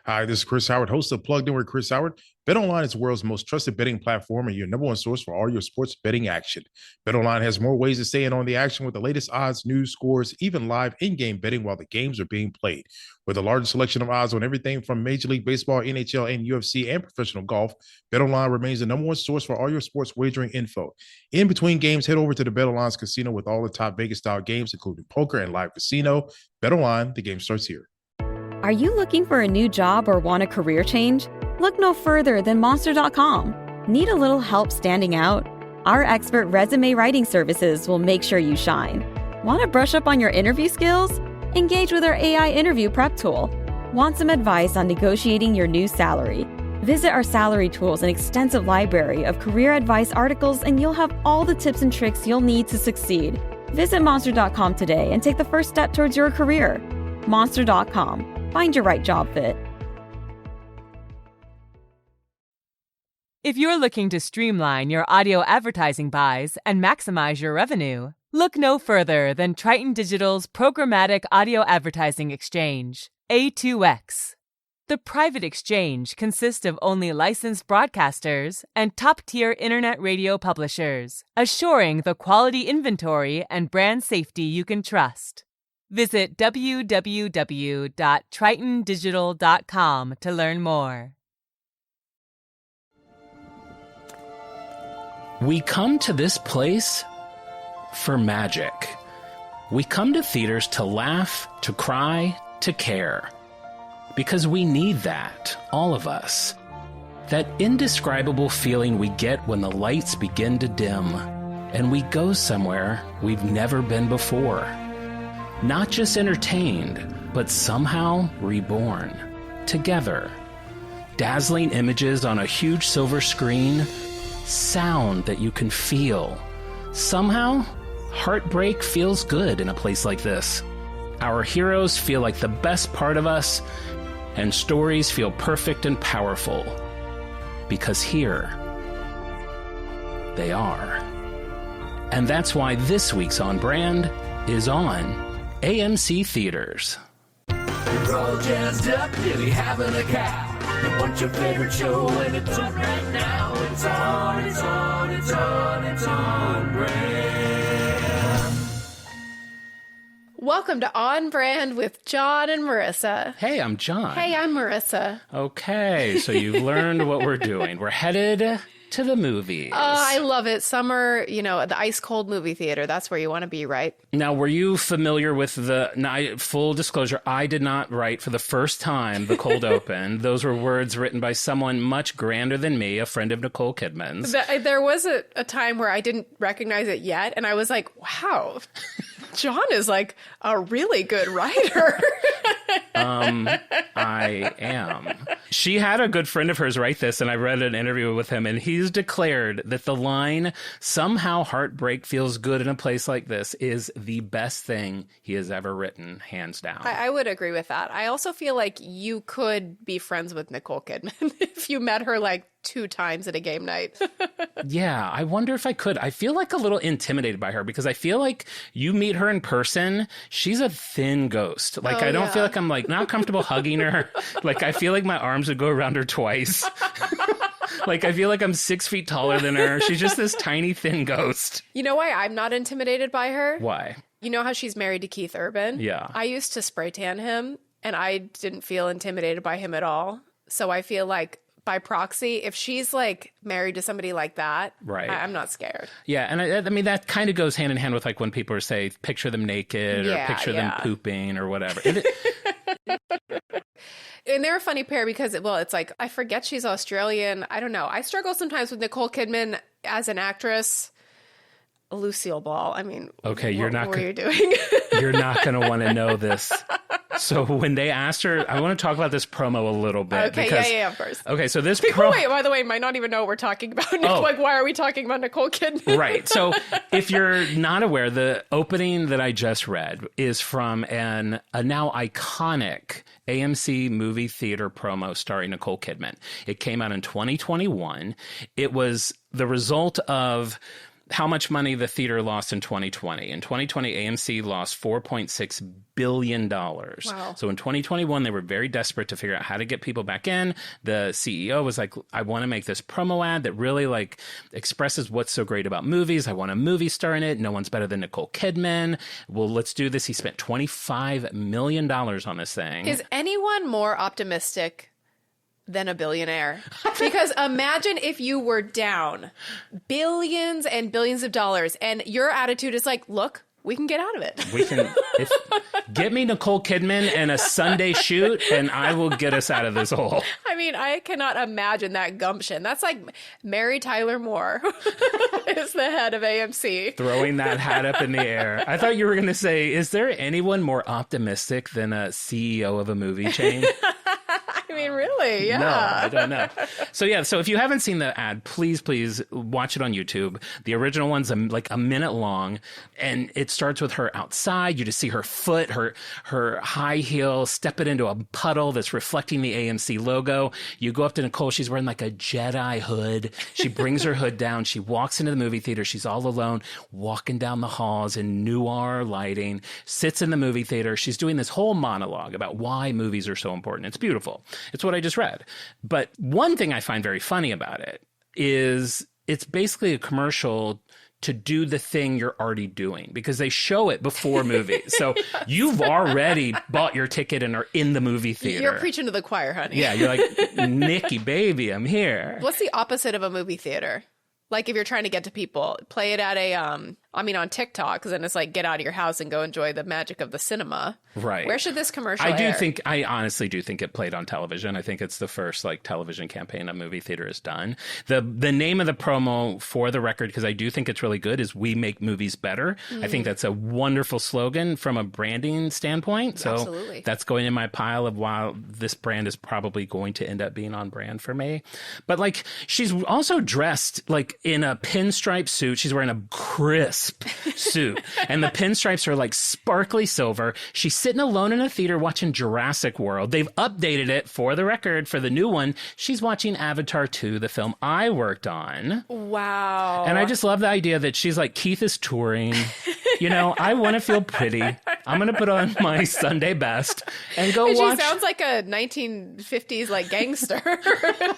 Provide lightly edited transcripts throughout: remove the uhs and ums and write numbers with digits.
Hi, this is Chris Howard, host of Plugged In with Chris Howard. BetOnline is the world's most trusted betting platform and your number one source for all your sports betting action. BetOnline has more ways to stay in on the action with the latest odds, news, scores, even live in-game betting while the games are being played. With the largest selection of odds on everything from Major League Baseball, NHL, and UFC, and professional golf, BetOnline remains the number one source for all your sports wagering info. In between games, head over to the BetOnline's casino with all the top Vegas-style games, including poker and live casino. BetOnline, the game starts here. Are you looking for a new job or want a career change? Look no further than Monster.com. Need a little help standing out? Our expert resume writing services will make sure you shine. Want to brush up on your interview skills? Engage with our AI interview prep tool. Want some advice on negotiating your new salary? Visit our salary tools and extensive library of career advice articles, and you'll have all the tips and tricks you'll need to succeed. Visit Monster.com today and take the first step towards your career. Monster.com. Find your right job fit. If you're looking to streamline your audio advertising buys and maximize your revenue, look no further than Triton Digital's programmatic audio advertising exchange, A2X. The private exchange consists of only licensed broadcasters and top-tier internet radio publishers, assuring the quality inventory and brand safety you can trust. Visit www.tritondigital.com to learn more. We come to this place for magic. We come to theaters to laugh, to cry, to care. Because we need that, all of us. That indescribable feeling we get when the lights begin to dim and we go somewhere we've never been before. Not just entertained, but somehow reborn. Together. Dazzling images on a huge silver screen. Sound that you can feel. Somehow, heartbreak feels good in a place like this. Our heroes feel like the best part of us, and stories feel perfect and powerful. Because here, they are. And that's why this week's On Brand is on AMC Theatres. You're all jazzed up, really having a cow. You want your favorite show and it's on right now. It's on, it's on, it's on, it's on brand. Welcome to On Brand with Jon and Marisa. Hey, I'm Jon. Hey, I'm Marisa. Okay, so you've learned what we're doing. We're headed to the movies. I love it. Summer, the ice cold movie theater. That's where you want to be, right? Now, were you familiar with full disclosure, I did not write for the first time the cold open. Those were words written by someone much grander than me, a friend of Nicole Kidman's. There was a time where I didn't recognize it yet, and I was like, wow, Jon is like a really good writer. I am. She had a good friend of hers write this, and I read an interview with him, and he's declared that the line, somehow heartbreak feels good in a place like this, is the best thing he has ever written, hands down. I would agree with that. I also feel like you could be friends with Nicole Kidman if you met her like 2 times at a game night. Yeah, I wonder if I could. I feel like a little intimidated by her because I feel like you meet her in person, she's a thin ghost. Like, I don't feel like I'm like not comfortable hugging her. Like, I feel like my arms would go around her twice. Like, I feel like I'm 6 feet taller than her. She's just this tiny, thin ghost. You know why I'm not intimidated by her? Why? You know how she's married to Keith Urban? Yeah. I used to spray tan him, and I didn't feel intimidated by him at all. So I feel like by proxy, if she's like married to somebody like that, right, I'm not scared. Yeah, and I mean that kind of goes hand in hand with like when people say picture them naked or picture them pooping or whatever. And they're a funny pair because, it's like, I forget she's Australian. I don't know. I struggle sometimes with Nicole Kidman as an actress. Lucille Ball. I mean, okay, what were you doing? You're not going to want to know this. So when they asked her, I want to talk about this promo a little bit. Okay, because, yeah, of course. Okay, so this people, by the way, might not even know what we're talking about. Like, why are we talking about Nicole Kidman? Right. So if you're not aware, the opening that I just read is from a now iconic AMC movie theater promo starring Nicole Kidman. It came out in 2021. It was the result of how much money the theater lost in 2020. In 2020, AMC lost $4.6 billion. Wow. So in 2021, they were very desperate to figure out how to get people back in. The CEO was like, I want to make this promo ad that really like expresses what's so great about movies. I want a movie star in it. No one's better than Nicole Kidman. Well, let's do this. He spent $25 million on this thing. Is anyone more optimistic than a billionaire? Because imagine if you were down billions and billions of dollars and your attitude is like, look, we can get out of it. We can get me Nicole Kidman and a Sunday shoot, and I will get us out of this hole. I mean, I cannot imagine that gumption. That's like Mary Tyler Moore is the head of AMC. Throwing that hat up in the air. I thought you were going to say, is there anyone more optimistic than a CEO of a movie chain? I mean, really? Yeah. No, I don't know. So if you haven't seen the ad, please watch it on YouTube. The original one's like a minute long, and it starts with her outside. You just see her foot, her high heel, step it into a puddle that's reflecting the AMC logo. You go up to Nicole. She's wearing like a Jedi hood. She brings her hood down. She walks into the movie theater. She's all alone, walking down the halls in noir lighting, sits in the movie theater. She's doing this whole monologue about why movies are so important. It's beautiful. It's what I just read. But one thing I find very funny about it is it's basically a commercial to do the thing you're already doing, because they show it before movies. So you've already bought your ticket and are in the movie theater. You're preaching to the choir, honey. Yeah, you're like, Nikki, baby, I'm here. What's the opposite of a movie theater? Like if you're trying to get to people, play it at on TikTok, because then it's like, get out of your house and go enjoy the magic of the cinema. Right. Where should this commercial air? I honestly do think it played on television. I think it's the first like television campaign a movie theater has done. The name of the promo, for the record, because I do think it's really good, is "We Make Movies Better." I think that's a wonderful slogan from a branding standpoint. So Absolutely. That's going in my pile of, wow, this brand is probably going to end up being on brand for me. But like, she's also dressed like in a pinstripe suit. She's wearing a crisp suit, and the pinstripes are like sparkly silver. She's sitting alone in a theater watching Jurassic World. They've updated it, for the record, for the new one. She's watching Avatar 2, the film I worked on. Wow. And I just love the idea that she's like, Keith is touring. You know, I want to feel pretty. I'm going to put on my Sunday best and go watch. She sounds like a 1950s like gangster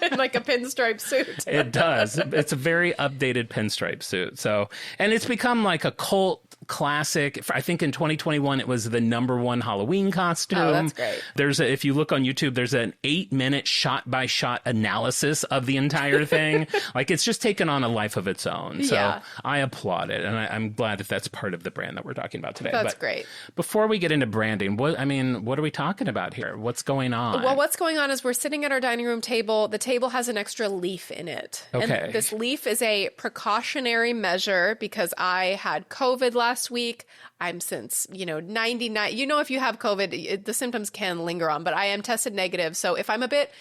in like a pinstripe suit. It does. It's a very updated pinstripe suit. So, and it's become like a cult classic. I think in 2021 it was the #1 Halloween costume. Oh, that's great. If you look on YouTube, there's an 8-minute shot-by-shot analysis of the entire thing. Like, it's just taken on a life of its own. So Yeah. I applaud it, and I'm glad that that's part of the brand that we're talking about today. That's But great. before we get into branding, what are we talking about here? What's going on? Well, what's going on is we're sitting at our dining room table. The table has an extra leaf in it. Okay. And this leaf is a precautionary measure because I had COVID last week. I'm since, 99. If you have COVID, the symptoms can linger on, but I am tested negative. So if I'm a bit,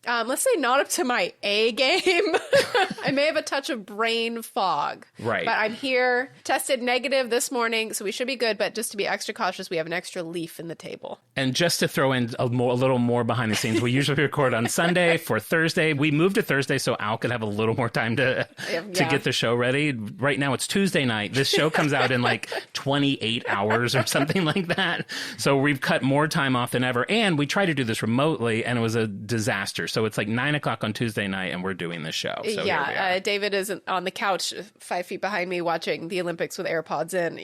let's say, not up to my A game, I may have a touch of brain fog. Right. But I'm here, tested negative this morning, so we should be good. But just to be extra cautious, we have an extra leaf in the table. And just to throw in a little more behind the scenes, we usually record on Sunday for Thursday. We moved to Thursday so Al could have a little more time to get the show ready. Right now it's Tuesday night. This show comes out in like 28 hours or something like that. So we've cut more time off than ever. And we tried to do this remotely, and it was a disaster. So it's like 9 o'clock on Tuesday night, and we're doing this show. So David is on the couch 5 feet behind me watching the Olympics with AirPods in.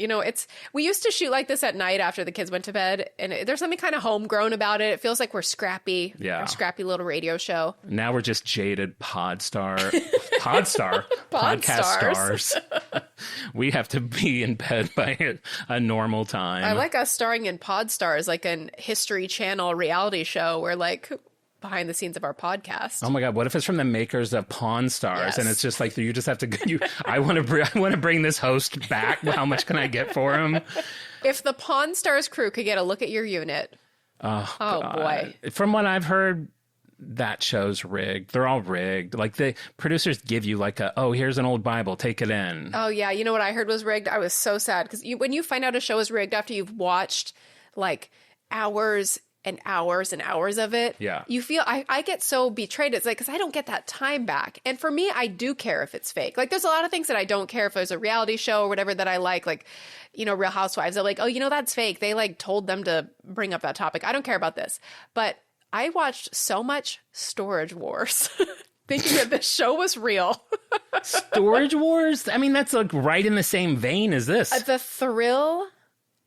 We used to shoot like this at night after the kids went to bed, and there's something kind of homegrown about it. It feels like we're scrappy. Yeah. Our scrappy little radio show. Now we're just jaded podcast stars. We have to be in bed by a normal time. I like us starring in Pod Stars, like a History Channel reality show where like behind the scenes of our podcast. Oh my God! What if it's from the makers of Pawn Stars, Yes. and it's just like you just have to. I want to bring this host back. How much can I get for him? If the Pawn Stars crew could get a look at your unit, Oh God. Boy! From what I've heard, that show's rigged. They're all rigged. Like the producers give you like here's an old Bible, take it in. Oh yeah, you know what I heard was rigged? I was so sad because when you find out a show is rigged after you've watched like hours and hours of it. Yeah. You feel, I get so betrayed. It's like, because I don't get that time back. And for me, I do care if it's fake. Like, there's a lot of things that I don't care if there's a reality show or whatever that I like, you know, Real Housewives. They're like, oh, you know, that's fake. They like told them to bring up that topic. I don't care about this. But I watched so much Storage Wars thinking that this show was real. Storage Wars? I mean, that's like right in the same vein as this. The thrill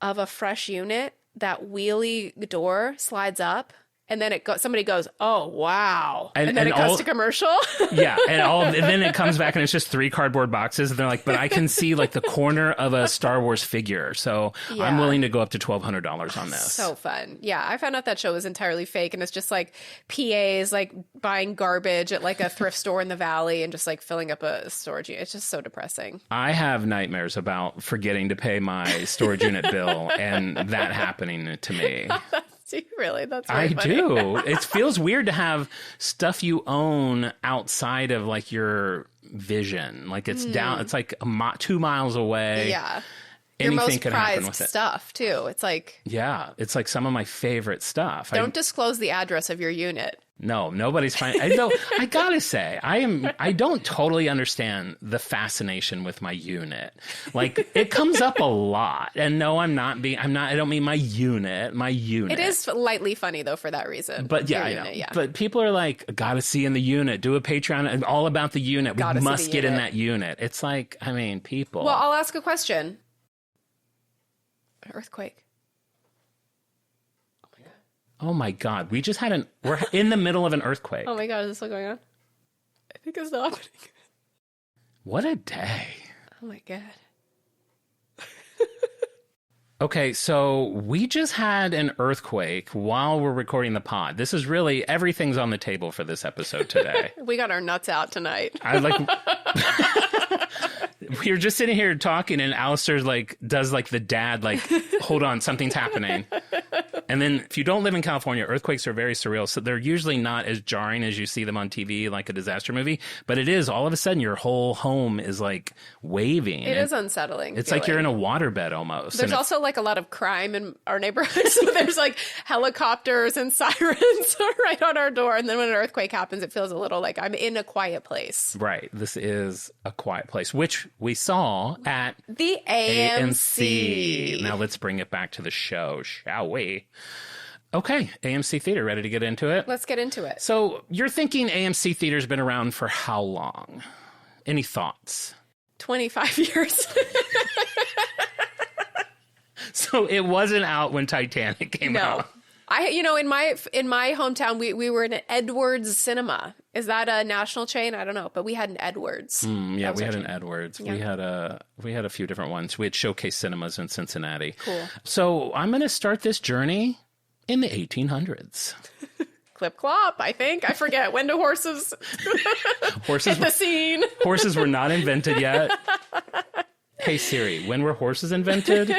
of a fresh unit, that wheelie door slides up, and then somebody goes, oh, wow. And then it goes to commercial. Yeah. And then it comes back and it's just 3 cardboard boxes. And they're like, but I can see like the corner of a Star Wars figure. So I'm willing to go up to $1,200 on this. So fun. Yeah. I found out that show was entirely fake. And it's just like PAs like buying garbage at like a thrift store in the valley and just like filling up a storage unit. It's just so depressing. I have nightmares about forgetting to pay my storage unit bill and that happening to me. Do you really? That's very funny. do. It feels weird to have stuff you own outside of like your vision. Like it's down. It's like 2 miles away. Yeah. Anything your most could happen prized with it. stuff too. It's like, yeah, it's like some of my favorite stuff. Don't disclose the address of your unit. No, nobody's fine. I gotta say, I don't totally understand the fascination with my unit. Like it comes up a lot. And no, I don't mean my unit. It is lightly funny though for that reason. But yeah, I know. Yeah. But people are like, gotta see in the unit, do a Patreon and all about the unit. We must get in that unit. It's like, I mean, people. Well, I'll ask a question. Earthquake. Oh my God. We're in the middle of an earthquake. Oh my God. Is this still going on? I think it's still happening. What a day. Oh my God. Okay, so we just had an earthquake while we're recording the pod. This is really, everything's on the table for this episode today. We got our nuts out tonight. We were just sitting here talking and Alistair's like, does like the dad, like, hold on, something's happening. And then if you don't live in California, earthquakes are very surreal. So they're usually not as jarring as you see them on TV, like a disaster movie. But it is, all of a sudden, your whole home is like waving. It is unsettling. It's like you're in a waterbed almost. There's also like a lot of crime in our neighborhood. So there's like helicopters and sirens right on our door. And then when an earthquake happens, it feels a little like I'm in a quiet place. Right. This is a quiet place, which we saw at the AMC. Now let's bring it back to the show, shall we? Okay, AMC Theater, ready to get into it? Let's get into it. So you're thinking AMC Theater's been around for how long? Any thoughts? 25 years. So it wasn't out when Titanic came out. In my hometown, we were in an Edwards Cinema. Is that a national chain? I don't know, but we had an Edwards. Yeah, we had an Edwards. Yeah. We had a few different ones. We had Showcase Cinemas in Cincinnati. Cool. So I'm going to start this journey in the 1800s. Clip clop, I think. I forget. When do horses hit the scene? Horses were not invented yet. Hey Siri, when were horses invented?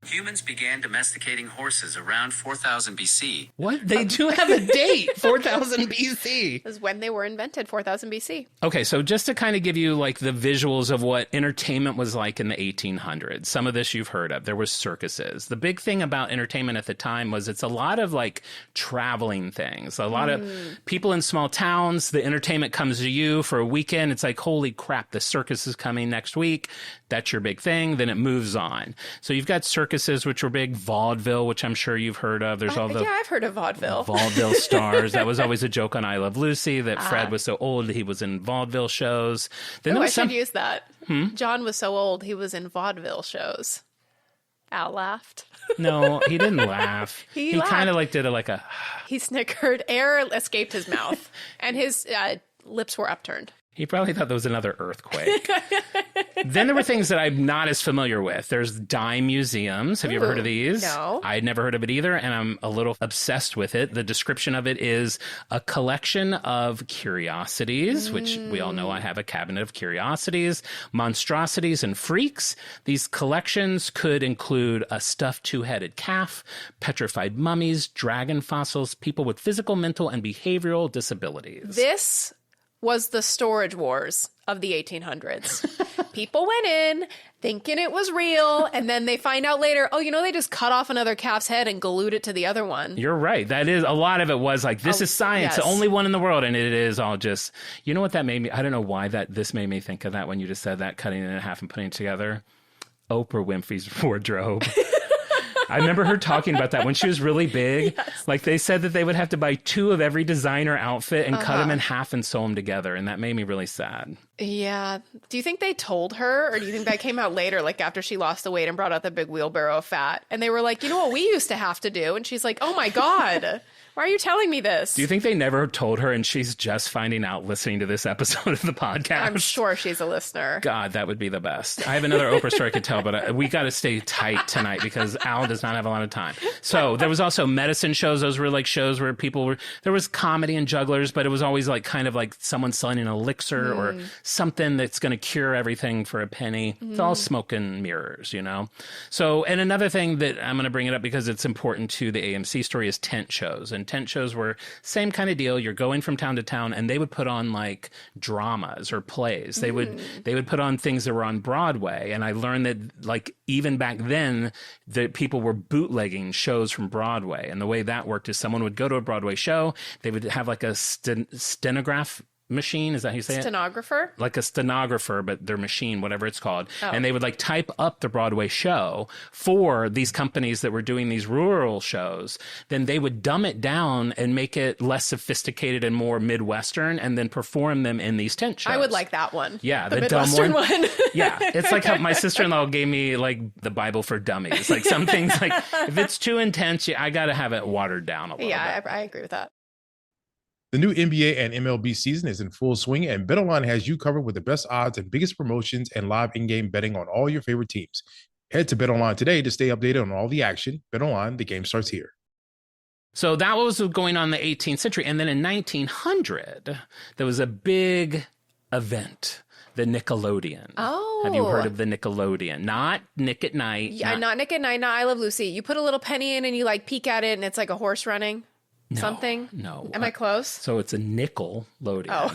Humans began domesticating horses around 4000 BC. What? They do have a date, 4000 BC. Is when they were invented, 4000 BC. Okay, so just to kind of give you like the visuals of what entertainment was like in the 1800s, some of this you've heard of. There was circuses. The big thing about entertainment at the time was it's a lot of like traveling things. A lot of people in small towns, the entertainment comes to you for a weekend. It's like, holy crap, the circus is coming next week. That's your big thing. Then it moves on. So you've got circuses, which were big, vaudeville, which I'm sure you've heard of. There's all the I've heard of vaudeville. Vaudeville stars. That was always a joke on I Love Lucy that Fred was so old he was in vaudeville shows. Then I should use that. John was so old he was in vaudeville shows. Al laughed. No, he didn't laugh. He kind of like did a He snickered. Air escaped his mouth, and his lips were upturned. He probably thought there was another earthquake. Then there were things that I'm not as familiar with. There's dime museums. Have you ever heard of these? No. I had never heard of it either, and I'm a little obsessed with it. The description of it is a collection of curiosities, which we all know I have a cabinet of curiosities, monstrosities, and freaks. These collections could include a stuffed two-headed calf, petrified mummies, dragon fossils, people with physical, mental, and behavioral disabilities. This was the Storage Wars of the 1800s. People went in thinking it was real, and then they find out later, oh, they just cut off another calf's head and glued it to the other one. You're right. That is, a lot of it was like, this is science, the only one in the world, and it is all just, you know what that made me, I don't know why this made me think of that when you just said that, cutting it in half and putting it together. Oprah Winfrey's wardrobe. I remember her talking about that when she was really big. Yes. Like they said that they would have to buy 2 of every designer outfit and cut them in half and sew them together. And that made me really sad. Yeah. Do you think they told her, or do you think that came out later, like after she lost the weight and brought out the big wheelbarrow of fat? And they were like, you know what we used to have to do? And she's like, oh my God. Why are you telling me this? Do you think they never told her and she's just finding out listening to this episode of the podcast? I'm sure she's a listener. God, that would be the best. I have another Oprah story I could tell, but we got to stay tight tonight because Al does not have a lot of time. So there was also medicine shows. Those were like shows where there was comedy and jugglers, but it was always like kind of like someone selling an elixir or something that's going to cure everything for a penny. It's all smoke and mirrors, So, and another thing that I'm going to bring it up because it's important to the AMC story is tent shows. And tent shows were same kind of deal. You're going from town to town, and they would put on like dramas or plays. They would put on things that were on Broadway. And I learned that like even back then, that people were bootlegging shows from Broadway. And the way that worked is someone would go to a Broadway show. They would have like a stenograph machine. Is that how you say Stenographer? It? Like a stenographer, but their machine, whatever it's called. Oh. And they would like type up the Broadway show for these companies that were doing these rural shows. Then they would dumb it down and make it less sophisticated and more Midwestern and then perform them in these tent shows. I would like that one. Yeah. The Midwestern dumb one. one. Yeah. It's like how my sister-in-law gave me like the Bible for dummies. Like some things like if it's too intense, I got to have it watered down a little bit. Yeah, I agree with that. The new NBA and MLB season is in full swing, and BetOnline has you covered with the best odds and biggest promotions and live in-game betting on all your favorite teams. Head to BetOnline today to stay updated on all the action. BetOnline, the game starts here. So that was going on in the 18th century. And then in 1900, there was a big event, the Nickelodeon. Oh. Have you heard of the Nickelodeon? Not Nick at Night. Yeah, not Nick at Night, not I Love Lucy. You put a little penny in and you like peek at it and it's like a horse running. No, something? No. Am I close? So it's a Nickelodeon. Oh,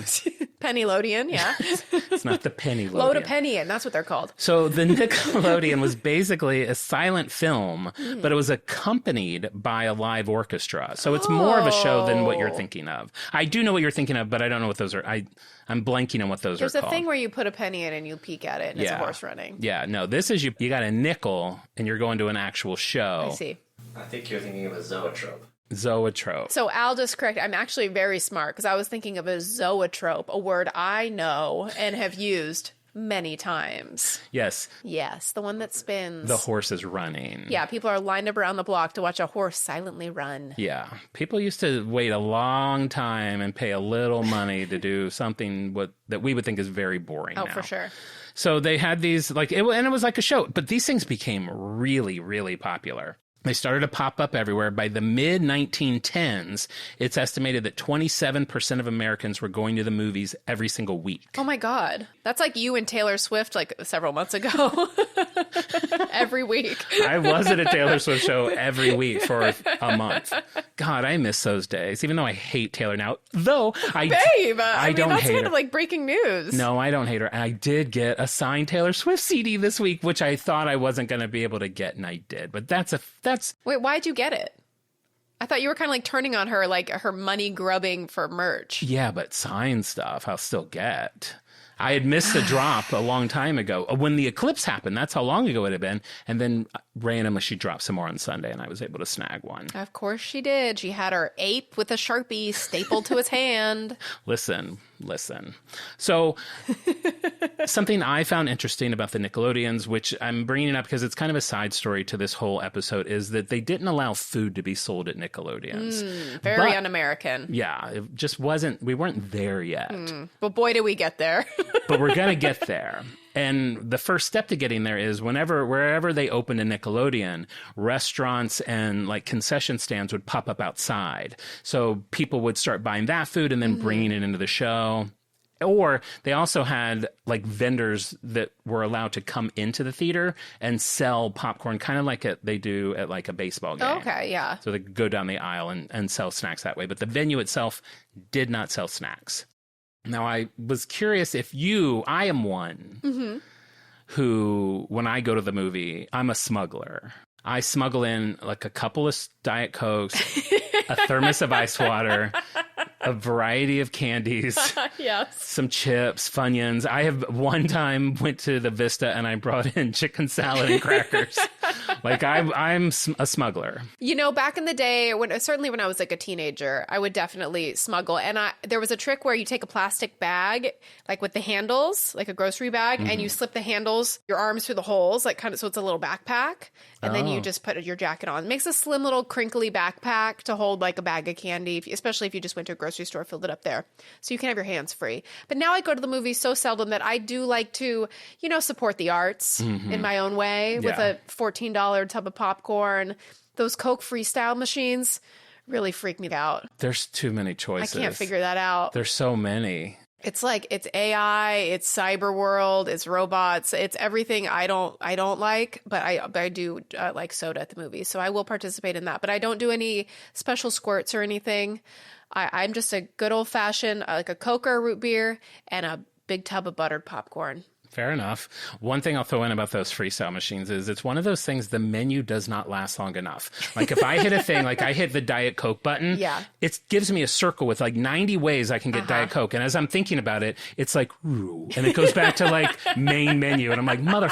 Pennylodeon, yeah. It's not the Pennylodeon. Load a penny in, that's what they're called. So the Nickelodeon was basically a silent film, but it was accompanied by a live orchestra. So it's more of a show than what you're thinking of. I do know what you're thinking of, but I don't know what those are. I'm blanking on what those are called. There's a thing where you put a penny in and you peek at it and it's a horse running. Yeah, no, this is you got a nickel and you're going to an actual show. I see. I think you're thinking of a zoetrope. Zoetrope. So Al just correct. I'm actually very smart because I was thinking of a zoetrope, a word I know and have used many times. Yes. Yes, the one that spins. The horse is running. Yeah, people are lined up around the block to watch a horse silently run. Yeah. People used to wait a long time and pay a little money to do something that we would think is very boring now. For sure. So they had these, and it was like a show. But these things became really, really popular. They started to pop up everywhere. By the mid-1910s, it's estimated that 27% of Americans were going to the movies every single week. Oh, my God. That's like you and Taylor Swift like several months ago. Every week. I was at a Taylor Swift show every week for a month. God, I miss those days, even though I hate Taylor now. Though I don't hate that's kind of like breaking news. No, I don't hate her. And I did get a signed Taylor Swift CD this week, which I thought I wasn't going to be able to get, and I did. But that's Wait, why'd you get it? I thought you were kind of like turning on her, like her money grubbing for merch. Yeah, but signed stuff I'll still get. I had missed the drop a long time ago. When the eclipse happened, that's how long ago it had been. And then randomly she dropped some more on Sunday and I was able to snag one. Of course she did. She had her ape with a Sharpie stapled to his hand. Listen. So something I found interesting about the Nickelodeons, which I'm bringing up because it's kind of a side story to this whole episode, is that they didn't allow food to be sold at Nickelodeons. Very un-American. Yeah, it just wasn't, we weren't there yet. But boy, did we get there. But we're going to get there. And the first step to getting there is wherever they opened a Nickelodeon, restaurants and like concession stands would pop up outside. So people would start buying that food and then bringing it into the show. Or they also had like vendors that were allowed to come into the theater and sell popcorn, kind of like they do at like a baseball game. Okay, yeah. So they could go down the aisle and sell snacks that way. But the venue itself did not sell snacks. Now, I was curious if I am one who, when I go to the movie, I'm a smuggler. I smuggle in like a couple of Diet Cokes, a thermos of ice water, a variety of candies, some chips, Funyuns. I have one time went to the Vista and I brought in chicken salad and crackers. Like I'm a smuggler. You know, back in the day, certainly when I was like a teenager, I would definitely smuggle. And there was a trick where you take a plastic bag, like with the handles, like a grocery bag, and you slip the handles, your arms through the holes, like kind of so it's a little backpack. And then you just put your jacket on. It makes a slim little crinkly backpack to hold like a bag of candy, especially if you just went to a grocery store, filled it up there. So you can have your hands free. But now I go to the movies so seldom that I do like to, you know, support the arts in my own way with a $14 tub of popcorn. Those Coke freestyle machines really freak me out. There's too many choices. I can't figure that out. There's so many. It's like, it's AI, it's cyber world, it's robots, it's everything I don't like, but I do like soda at the movies, so I will participate in that. But I don't do any special squirts or anything. I'm just a good old fashioned, like a Coke or a root beer and a big tub of buttered popcorn. Fair enough. One thing I'll throw in about those freestyle machines is it's one of those things, the menu does not last long enough. Like if I hit a thing, like I hit the Diet Coke button, it gives me a circle with like 90 ways I can get Diet Coke. And as I'm thinking about it, it's like, ooh, and it goes back to like main menu. And I'm like, mother.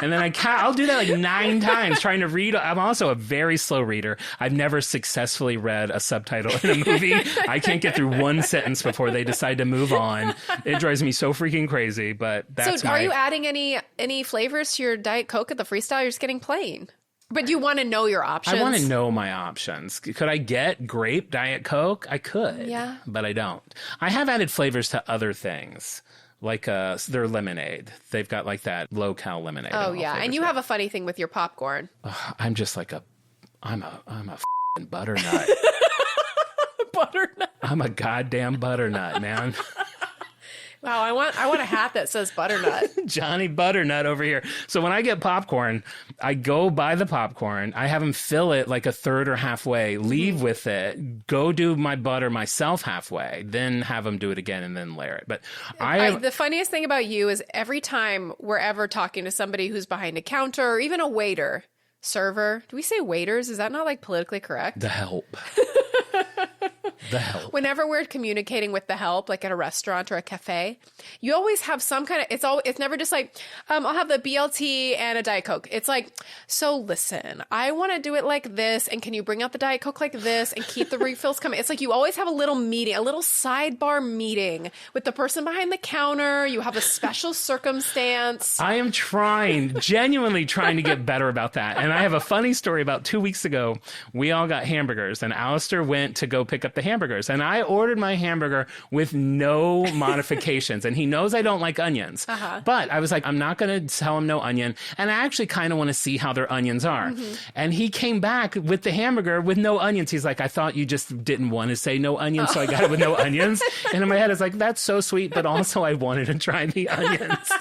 And then I'll do that like 9 times trying to read. I'm also a very slow reader. I've never successfully read a subtitle in a movie. I can't get through one sentence before they decide to move on. It drives me so freaking crazy, but that's So are you adding any flavors to your Diet Coke at the freestyle? You're just getting plain. But you want to know your options. I want to know my options. Could I get grape Diet Coke? I could. Yeah. But I don't. I have added flavors to other things. Like their lemonade. They've got like that low-cal lemonade. Oh, yeah. And you have a funny thing with your popcorn. I'm just like I'm a f***ing butternut. Butternut. I'm a goddamn butternut, man. Wow, I want a hat that says butternut. Johnny Butternut over here. So when I get popcorn, I go buy the popcorn. I have them fill it like a third or halfway, leave with it, go do my butter myself halfway, then have them do it again and then layer it. But the funniest thing about you is every time we're ever talking to somebody who's behind a counter or even a waiter, server. Do we say waiters? Is that not like politically correct? The help. The help. Whenever we're communicating with the help, like at a restaurant or a cafe, you always have some kind of, it's never just like, I'll have the BLT and a Diet Coke. It's like, so listen, I want to do it like this. And can you bring out the Diet Coke like this and keep the refills coming? It's like you always have a little meeting, a little sidebar meeting with the person behind the counter. You have a special circumstance. I am genuinely trying to get better about that. And I have a funny story about 2 weeks ago. We all got hamburgers and Alistair went to go pick up the hamburgers. And I ordered my hamburger with no modifications. And he knows I don't like onions. But I was like, I'm not going to tell him no onion. And I actually kind of want to see how their onions are. And he came back with the hamburger with no onions. He's like, I thought you just didn't want to say no onions, so I got it with no onions. And in my head, it's like, that's so sweet. But also I wanted to try the onions.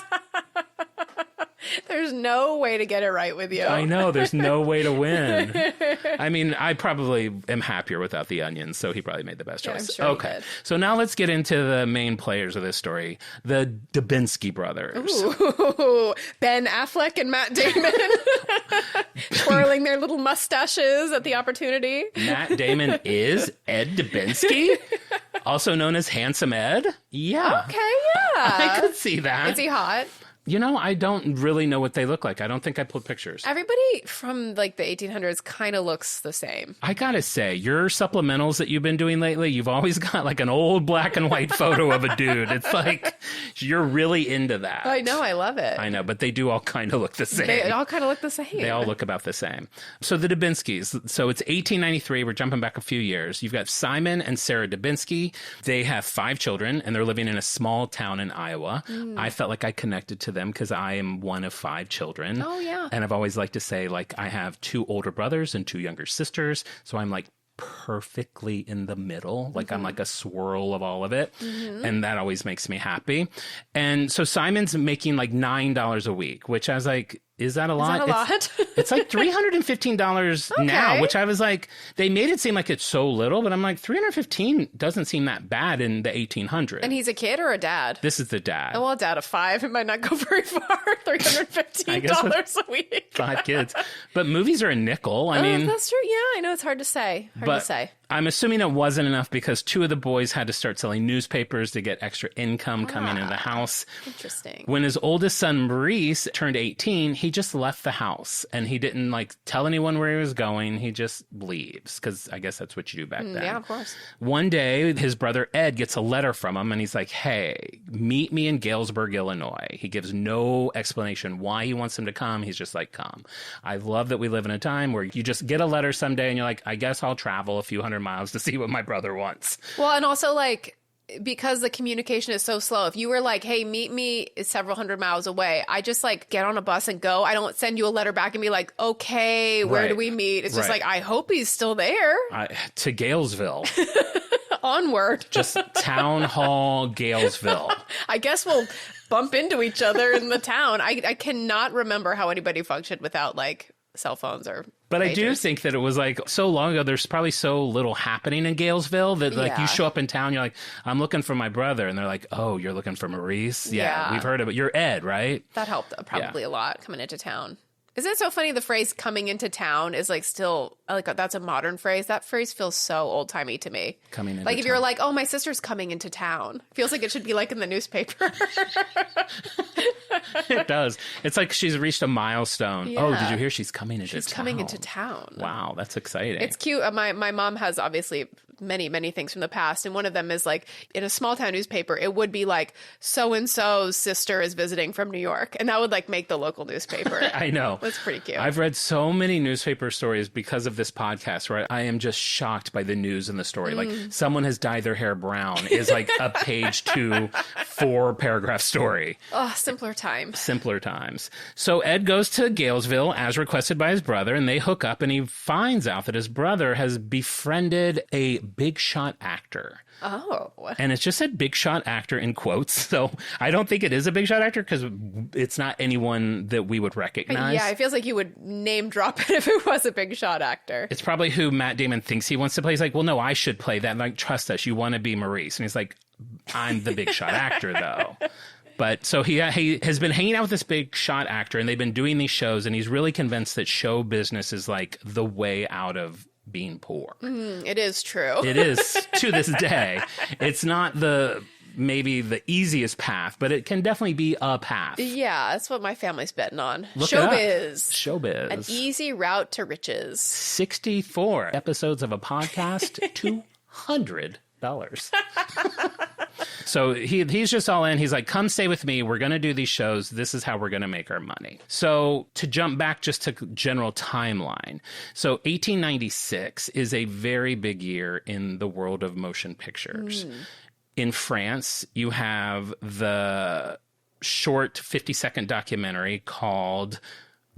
There's no way to get it right with you. I know. There's no way to win. I mean, I probably am happier without the onions, so he probably made the best choice. I'm sure he did. So now let's get into the main players of this story, the Dubinsky brothers. Ooh, Ben Affleck and Matt Damon twirling their little mustaches at the opportunity. Matt Damon is Ed Dubinsky, also known as Handsome Ed. Yeah. Okay, yeah. I could see that. Is he hot? You know, I don't really know what they look like. I don't think I pulled pictures. Everybody from like the 1800s kind of looks the same. I gotta say, your supplementals that you've been doing lately, you've always got like an old black and white photo of a dude. It's like, you're really into that. I know, I love it. I know, but they do all kind of look the same. They all kind of look the same. They all look about the same. So the Dubinskys, so it's 1893. We're jumping back a few years. You've got Simon and Sarah Dubinsky. They have 5 children, and they're living in a small town in Iowa. I felt like I connected to them because I am one of 5 children. Oh, yeah. And I've always liked to say, like, I have 2 older brothers and 2 younger sisters. So I'm like perfectly in the middle. Like I'm like a swirl of all of it. And that always makes me happy. And so Simon's making like $9 a week, which I was like, Is that a lot? Is that a lot? It's like $315 now, which I was like, they made it seem like it's so little, but I'm like, $315 doesn't seem that bad in the 1800s. And he's a kid or a dad? This is the dad. Oh, well, a dad of 5. It might not go very far. $315 a week. 5 kids. But movies are a nickel. I mean, that's true. Yeah, I know it's hard to say. I'm assuming it wasn't enough because 2 of the boys had to start selling newspapers to get extra income coming into the house. Interesting. When his oldest son, Maurice, turned 18, he just left the house and he didn't like tell anyone where he was going. He just leaves because I guess that's what you do back then. Yeah, of course. One day, his brother Ed gets a letter from him and he's like, hey, meet me in Galesburg, Illinois. He gives no explanation why he wants him to come. He's just like, come. I love that we live in a time where you just get a letter someday and you're like, I guess I'll travel a few hundred miles to see what my brother wants. Well, and also like, because the communication is so slow, if you were like, hey, meet me several hundred miles away, I just like get on a bus and go. I don't send you a letter back and be like, okay, where do we meet? It's just like, I hope he's still there. To Galesville. Onward. Just town hall Galesville. I guess we'll bump into each other in the town. I cannot remember how anybody functioned without like cell phones or But pagers. I do think that it was like so long ago, there's probably so little happening in Galesville that like you show up in town, you're like, I'm looking for my brother. And they're like, oh, you're looking for Maurice? Yeah. We've heard of it. You're Ed, right? That helped probably a lot coming into town. Isn't it so funny? The phrase coming into town is like still like that's a modern phrase. That phrase feels so old timey to me. Coming into like if town. you're like, oh, my sister's coming into town. Feels like it should be like in the newspaper. It does. It's like she's reached a milestone. Yeah. Oh, did you hear she's coming into town? She's coming into town. Wow, that's exciting. It's cute. My mom has obviously many things from the past. And one of them is like in a small town newspaper, it would be like so-and-so's sister is visiting from New York. And that would like make the local newspaper. I know. That's pretty cute. I've read so many newspaper stories because of this podcast where I am just shocked by the news in the story. Like someone has dyed their hair brown is like a page 2, 4-paragraph story. Oh, simpler times. Simpler times. So Ed goes to Galesville as requested by his brother and they hook up and he finds out that his brother has befriended a big shot actor. Oh. And it's just said big shot actor in quotes. So I don't think it is a big shot actor because it's not anyone that we would recognize. Yeah, it feels like you would name drop it if it was a big shot actor. It's probably who Matt Damon thinks he wants to play. He's like, well, no, I should play that. I'm like, trust us. You want to be Maurice. And he's like, I'm the big shot actor, though. But so he has been hanging out with this big shot actor and they've been doing these shows and he's really convinced that show business is like the way out of being poor. It is true. It is to this day. It's not maybe the easiest path, but it can definitely be a path. Yeah, that's what my family's betting on. Look it up. Showbiz. Showbiz. An easy route to riches. 64 episodes of a podcast, $200. So he's just all in. He's like, come stay with me. We're going to do these shows. This is how we're going to make our money. So to jump back just to general timeline. So 1896 is a very big year in the world of motion pictures. In France, you have the short 50-second documentary called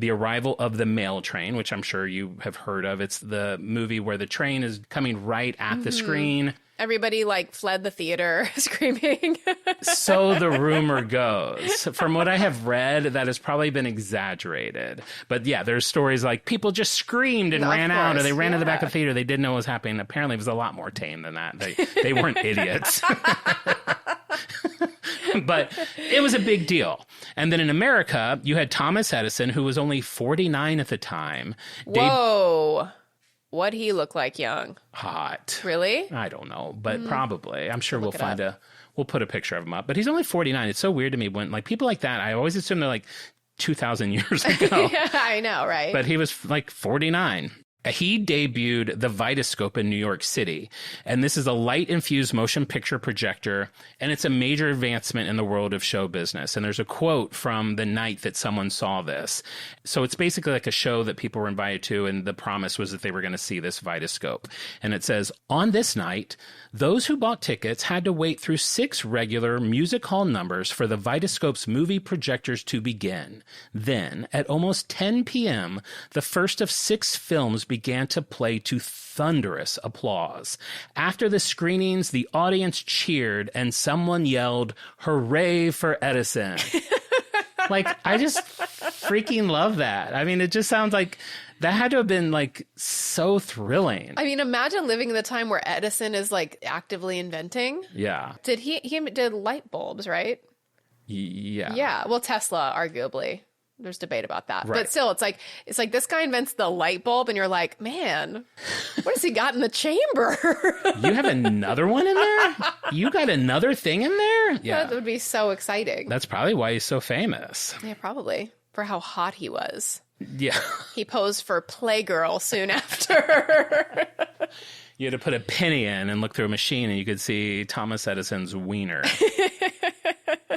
The Arrival of the Mail Train, which I'm sure you have heard of. It's the movie where the train is coming right at the screen. Everybody like fled the theater screaming. So the rumor goes. From what I have read, that has probably been exaggerated. But yeah, there's stories like people just screamed and ran out, or they ran to the back of the theater. They didn't know what was happening. Apparently, it was a lot more tame than that. They weren't idiots. But it was a big deal. And then in America, you had Thomas Edison, who was only 49 at the time. Whoa. What'd he look like young? Hot. Really? I don't know, but probably. I'm sure we'll put a picture of him up. But he's only 49. It's so weird to me when like people like that, I always assume they're like 2,000 years ago. Yeah, I know, right? But he was like 49. He debuted the Vitascope in New York City, and this is a light-infused motion picture projector, and it's a major advancement in the world of show business. And there's a quote from the night that someone saw this. So it's basically like a show that people were invited to, and the promise was that they were going to see this Vitascope. And it says, on this night, those who bought tickets had to wait through 6 regular music hall numbers for the Vitascope's movie projectors to begin. Then, at almost 10 p.m., the first of 6 films began to play to thunderous applause. After the screenings, the audience cheered and someone yelled, "Hooray for Edison." Like, I just freaking love that. I mean, it just sounds like that had to have been like so thrilling. I mean, imagine living in the time where Edison is like actively inventing. Yeah. Did he did light bulbs, right? Yeah. Yeah. Well, Tesla, arguably. There's debate about that. Right. But still, it's like this guy invents the light bulb and you're like, man, what has he got in the chamber? You have another one in there? You got another thing in there? Yeah. That would be so exciting. That's probably why he's so famous. Yeah, probably. For how hot he was. Yeah. He posed for Playgirl soon after. You had to put a penny in and look through a machine and you could see Thomas Edison's wiener.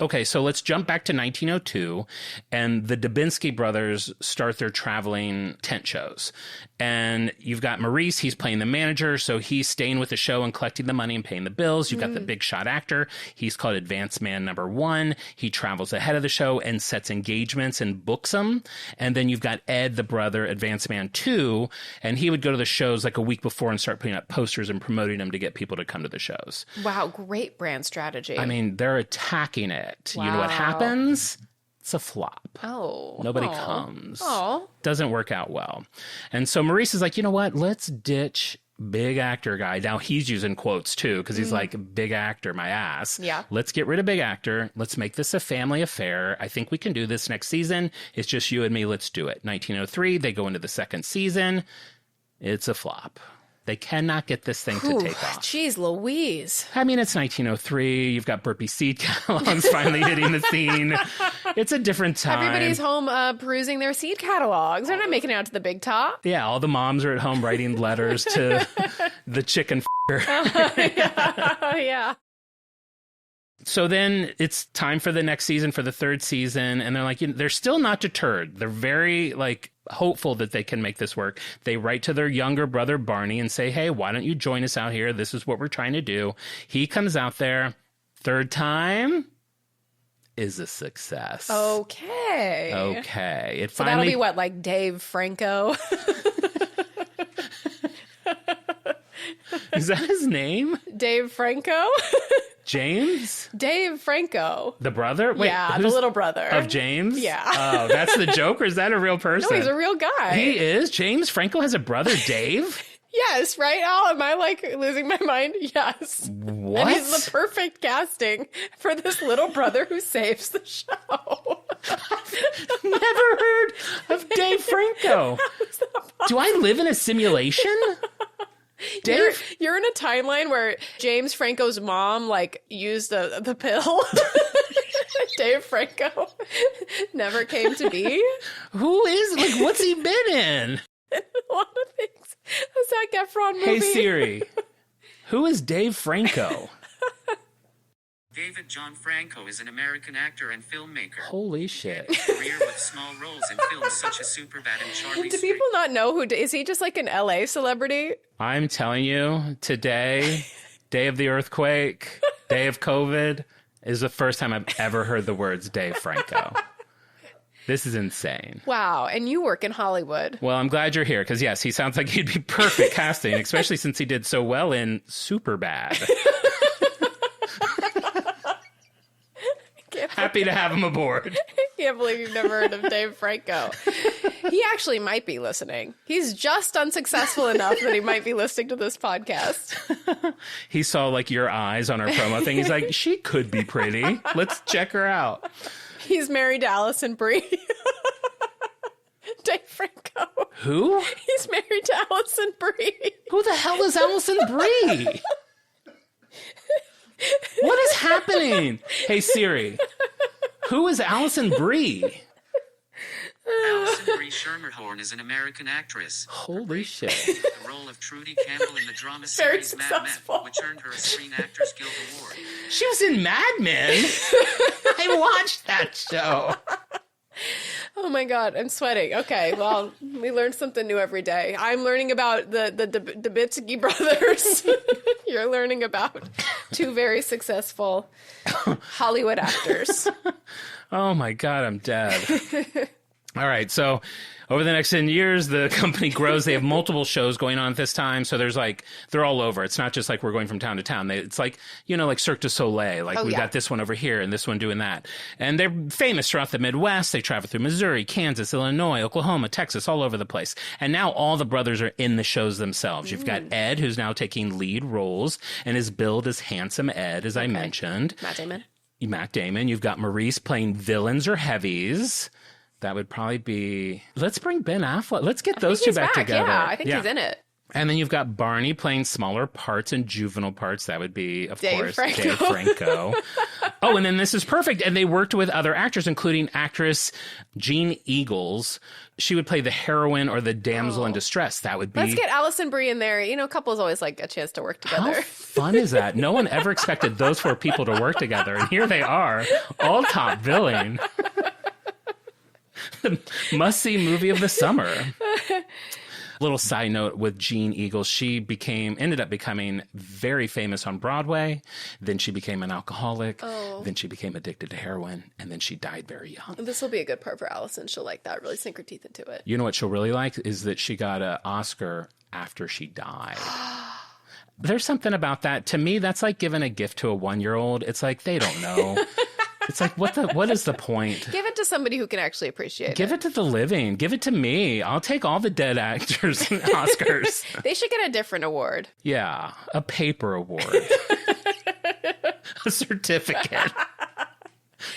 Okay, so let's jump back to 1902, and the Dubinsky brothers start their traveling tent shows. And you've got Maurice, he's playing the manager, so he's staying with the show and collecting the money and paying the bills. You've got the big shot actor. He's called Advance Man number 1. He travels ahead of the show and sets engagements and books them. And then you've got Ed, the brother, Advance Man 2, and he would go to the shows like a week before and start putting up posters and promoting them to get people to come to the shows. Wow, great brand strategy. I mean, they're attacking it. Wow. You know what happens? It's a flop. Oh. Nobody comes. Oh. Doesn't work out well. And so Maurice is like, you know what? Let's ditch big actor guy. Now he's using quotes too, because he's like, big actor, my ass. Yeah. Let's get rid of big actor. Let's make this a family affair. I think we can do this next season. It's just you and me. Let's do it. 1903, they go into the second season. It's a flop. They cannot get this thing to take off. Jeez Louise. I mean, it's 1903. You've got burpee seed catalogs finally hitting the scene. It's a different time. Everybody's home perusing their seed catalogs. They're not making it out to the big top. Yeah, all the moms are at home writing letters to the chicken Yeah. So then it's time for the next season, for the third season. And they're like, they're still not deterred. They're very like hopeful that they can make this work. They write to their younger brother, Barney, and say, hey, why don't you join us out here? This is what we're trying to do. He comes out there. Third time is a success. Okay. It So finally... that'll be what, like Dave Franco? Is that his name? Dave Franco? James? Dave Franco. The brother? Wait, yeah, the who's- little brother. Of James? Yeah. Oh, that's the joke, or is that a real person? No, he's a real guy. He is? James Franco has a brother, Dave? Yes, right, Al? Am I like losing my mind? Yes. What? And he's the perfect casting for this little brother who saves the show. Never heard of Dave Franco. Do I live in a simulation? Dave? You're in a timeline where James Franco's mom like used the pill. Dave Franco never came to be. Who is, like, what's he been in? A lot of things. A Zac Efron movie. Hey, Siri, who is Dave Franco? David John Franco is an American actor and filmmaker. Holy shit. Career with small roles in films such as Superbad and Charlie Do Street. people not know who? Is he just like an LA celebrity? I'm telling you, today, day of the earthquake, day of COVID, is the first time I've ever heard the words Dave Franco. This is insane. Wow. And you work in Hollywood. Well, I'm glad you're here, because yes, he sounds like he'd be perfect casting, especially since he did so well in Superbad. Happy to have him aboard. I can't believe you've never heard of Dave Franco. He actually might be listening. He's just unsuccessful enough that he might be listening to this podcast. He saw like your eyes on our promo thing. He's like, she could be pretty. Let's check her out. He's married to Allison Brie. Dave Franco. Who? He's married to Allison Brie. Who the hell is Allison Brie? What is happening? Hey, Siri, who is Allison Brie? Allison Brie Schermerhorn is an American actress. Holy shit. The role of Trudy Campbell in the drama Very series Mad Men, successful. which earned her a Screen Actors Guild Award. She was in Mad Men. I watched that show. Oh my God, I'm sweating. Okay, well, we learn something new every day. I'm learning about the Dubinsky brothers. You're learning about two very successful Hollywood actors. Oh my God, I'm dead. All right. So over the next 10 years, the company grows. They have multiple shows going on at this time. So there's like, they're all over. It's not just like we're going from town to town. It's like, you know, like Cirque du Soleil. Like we've got this one over here and this one doing that. And they're famous throughout the Midwest. They travel through Missouri, Kansas, Illinois, Oklahoma, Texas, all over the place. And now all the brothers are in the shows themselves. You've got Ed, who's now taking lead roles and is billed as Handsome Ed, as I mentioned. Matt Damon. You've got Maurice playing villains or heavies. That would probably be... Let's bring Ben Affleck. Let's get those two back together. Yeah, I think he's in it. And then you've got Barney playing smaller parts and juvenile parts. That would be, of course, Franco. Dave Franco. Oh, and then this is perfect. And they worked with other actors, including actress Jean Eagles. She would play the heroine or the damsel in distress. That would be... Let's get Allison Brie in there. You know, couples always like a chance to work together. How fun is that? No one ever expected those four people to work together. And here they are, all top billing. The must-see movie of the summer. Little side note with Jean Eagles, she ended up becoming very famous on Broadway. Then she became an alcoholic. Then she became addicted to heroin. And then she died very young. This will be a good part for Allison. She'll like that, really sink her teeth into it. You know what she'll really like is that she got an Oscar after she died. There's something about that. To me, that's like giving a gift to a 1-year-old. It's like, they don't know. It's like, what is the point? Give it to somebody who can actually appreciate it. Give it to the living. Give it to me. I'll take all the dead actors and Oscars. They should get a different award. Yeah, a paper award. A certificate.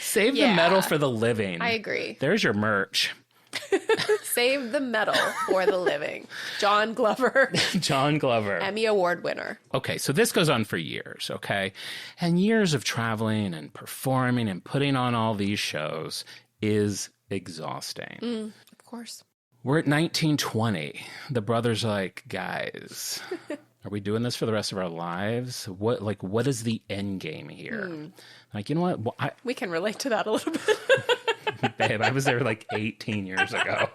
Save the medal for the living. I agree. There's your merch. Save the medal for the living. John Glover. John Glover. Emmy Award winner. Okay, so this goes on for years, okay? And years of traveling and performing and putting on all these shows is exhausting. Of course. We're at 1920. The brothers are like, guys, are we doing this for the rest of our lives? What is the end game here? Like, you know what? We can relate to that a little bit. Babe, I was there like 18 years ago.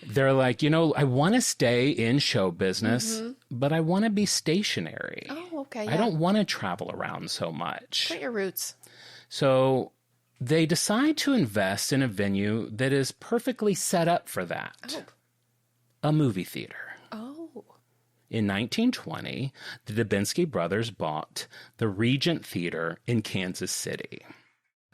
They're like, you know, I want to stay in show business, but I want to be stationary. Oh, okay. I don't want to travel around so much. Put your roots. So they decide to invest in a venue that is perfectly set up for that. Oh. A movie theater. Oh. In 1920, the Dubinsky brothers bought the Regent Theater in Kansas City.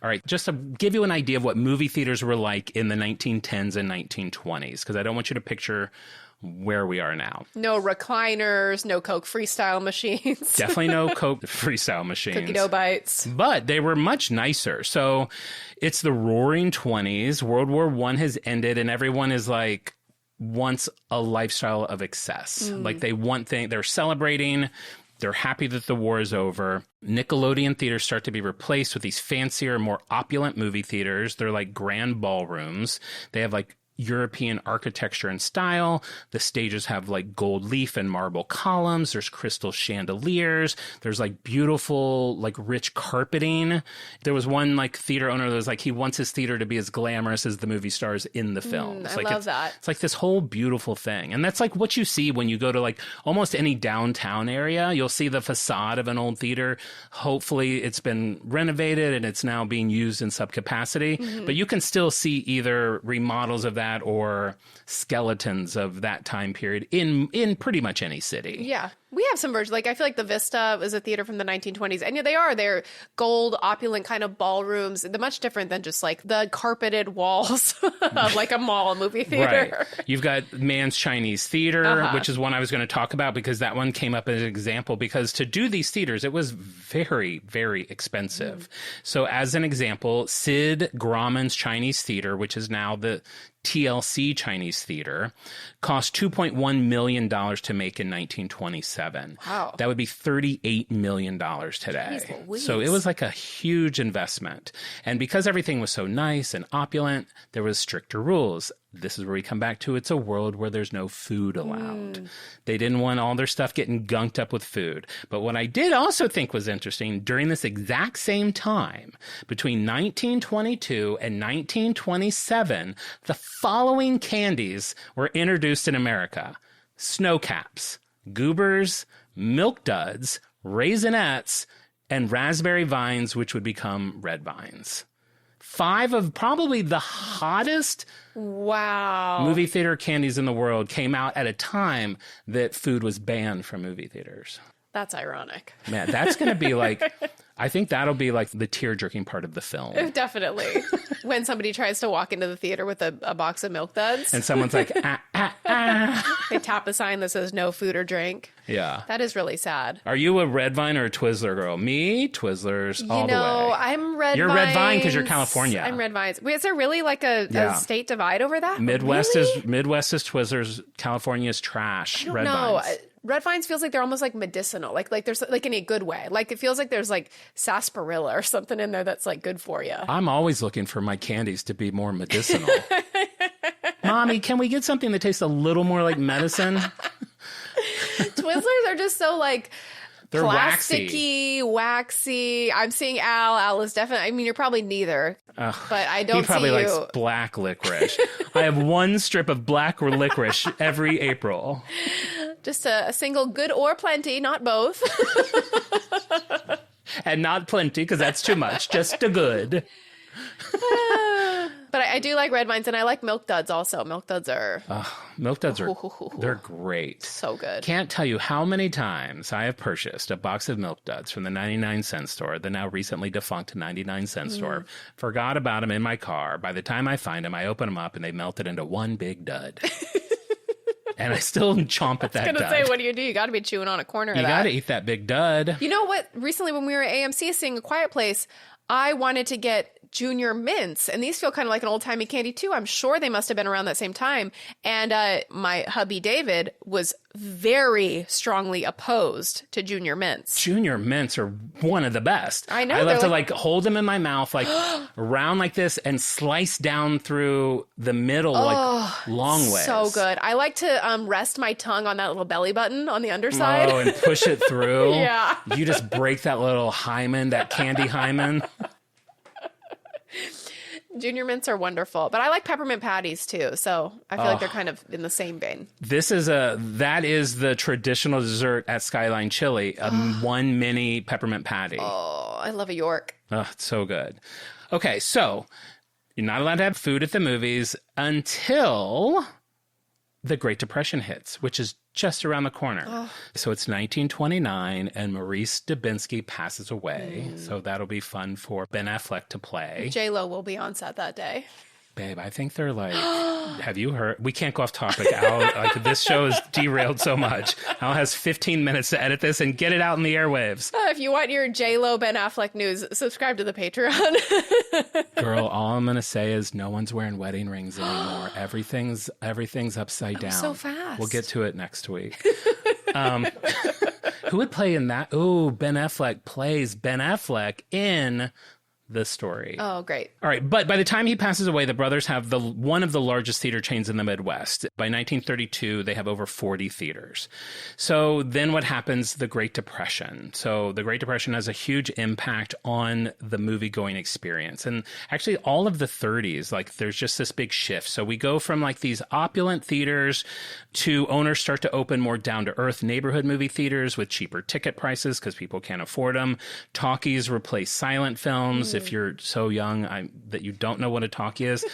All right, just to give you an idea of what movie theaters were like in the 1910s and 1920s, because I don't want you to picture where we are now. No recliners, no Coke freestyle machines. Definitely no Coke freestyle machines. Cookie dough bites. But they were much nicer. So it's the roaring 20s. World War I has ended, and everyone is like, wants a lifestyle of excess. Like they're celebrating. They're happy that the war is over. Nickelodeon theaters start to be replaced with these fancier, more opulent movie theaters. They're like grand ballrooms. They have like European architecture and style. The stages have like gold leaf and marble columns. There's crystal chandeliers. There's like beautiful, like rich carpeting. There was one like theater owner that was like, he wants his theater to be as glamorous as the movie stars in the films. I love that. It's like this whole beautiful thing. And that's like what you see when you go to like almost any downtown area. You'll see the facade of an old theater. Hopefully it's been renovated and it's now being used in subcapacity. But you can still see either remodels of that or skeletons of that time period in pretty much any city. Yeah. We have some versions. Like, I feel like the Vista was a theater from the 1920s. And yeah, they're gold, opulent kind of ballrooms. They're much different than just like the carpeted walls of like a mall movie theater. Right. You've got Mann's Chinese Theater, which is one I was going to talk about because that one came up as an example, because to do these theaters, it was very, very expensive. So as an example, Sid Grauman's Chinese Theater, which is now the TLC Chinese Theater, cost $2.1 million to make in 1927. Wow. That would be $38 million today. Jeez, so it was like a huge investment. And because everything was so nice and opulent, there was stricter rules. This is where we come back to, it's a world where there's no food allowed. They didn't want all their stuff getting gunked up with food. But what I did also think was interesting, during this exact same time, between 1922 and 1927, the following candies were introduced in America: Snow Caps, Goobers, Milk Duds, Raisinets, and Raspberry Vines, which would become Red Vines. 5 of probably the hottest movie theater candies in the world came out at a time that food was banned from movie theaters. That's ironic. Man, that's going to be like, I think that'll be like the tear-jerking part of the film. Definitely. When somebody tries to walk into the theater with a box of Milk Duds. And someone's like, They tap a sign that says no food or drink. Yeah. That is really sad. Are you a Red Vine or a Twizzler girl? Me, Twizzlers all the way. I'm Red Vines. You're Red Vine because you're California. I'm Red Vines. Wait, is there really like a state divide over that? Midwest really? is Twizzlers, California is trash. I don't Red know. Vines. Red Vines feels like they're almost like medicinal. Like there's like in a good way. Like it feels like there's like sarsaparilla or something in there that's like good for you. I'm always looking for my candies to be more medicinal. Mommy, can we get something that tastes a little more like medicine? Twizzlers are just so like they're plasticky, waxy. I'm seeing Al. Al is definitely. I mean, you're probably neither. But I don't. He probably see likes you. black licorice. I have one strip of black licorice every April. Just a single good or plenty, not both. And not plenty, because that's too much. Just a good. But I do like Red Vines, and I like Milk Duds also. Milk Duds are... Milk Duds are... They're great. So good. Can't tell you how many times I have purchased a box of Milk Duds from the 99-cent store, the now recently defunct 99-cent store. Forgot about them in my car. By the time I find them, I open them up, and they melted into one big dud. And I still chomp at that dud. I was going to say, what do? You got to be chewing on a corner of that. You got to eat that big dud. You know what? Recently, when we were at AMC seeing A Quiet Place, I wanted to get Junior Mints, and these feel kind of like an old-timey candy too. I'm sure they must have been around that same time. And my hubby David was very strongly opposed to Junior Mints. Junior Mints are one of the best. I know. I love to like hold them in my mouth, like around like this, and slice down through the middle, like long ways. So good. I like to rest my tongue on that little belly button on the underside. Oh, and push it through. Yeah. You just break that little hymen, that candy hymen. Junior Mints are wonderful, but I like peppermint patties too, so I feel like they're kind of in the same vein. That is the traditional dessert at Skyline Chili, one mini peppermint patty. Oh, I love a York. Oh, it's so good. Okay, so you're not allowed to have food at the movies until the Great Depression hits, which is just around the corner. So it's 1929, and Maurice Dubinsky passes away. So that'll be fun for Ben Affleck to play. J-Lo will be on set that day. Babe, I think they're like, have you heard? We can't go off topic. Al, like, this show is derailed so much. Al has 15 minutes to edit this and get it out in the airwaves. If you want your J-Lo Ben Affleck news, subscribe to the Patreon. Girl, all I'm going to say is no one's wearing wedding rings anymore. Everything's upside down. So fast. We'll get to it next week. Who would play in that? Ooh, Ben Affleck plays Ben Affleck in The Story. Oh, great. All right, but by the time he passes away, the brothers have one of the largest theater chains in the Midwest. By 1932, they have over 40 theaters. So then what happens? The Great Depression. So the Great Depression has a huge impact on the movie-going experience. And actually, all of the 30s, like, there's just this big shift. So we go from, like, these opulent theaters to owners start to open more down-to-earth neighborhood movie theaters with cheaper ticket prices because people can't afford them. Talkies replace silent films. If you're so young that you don't know what a talkie is.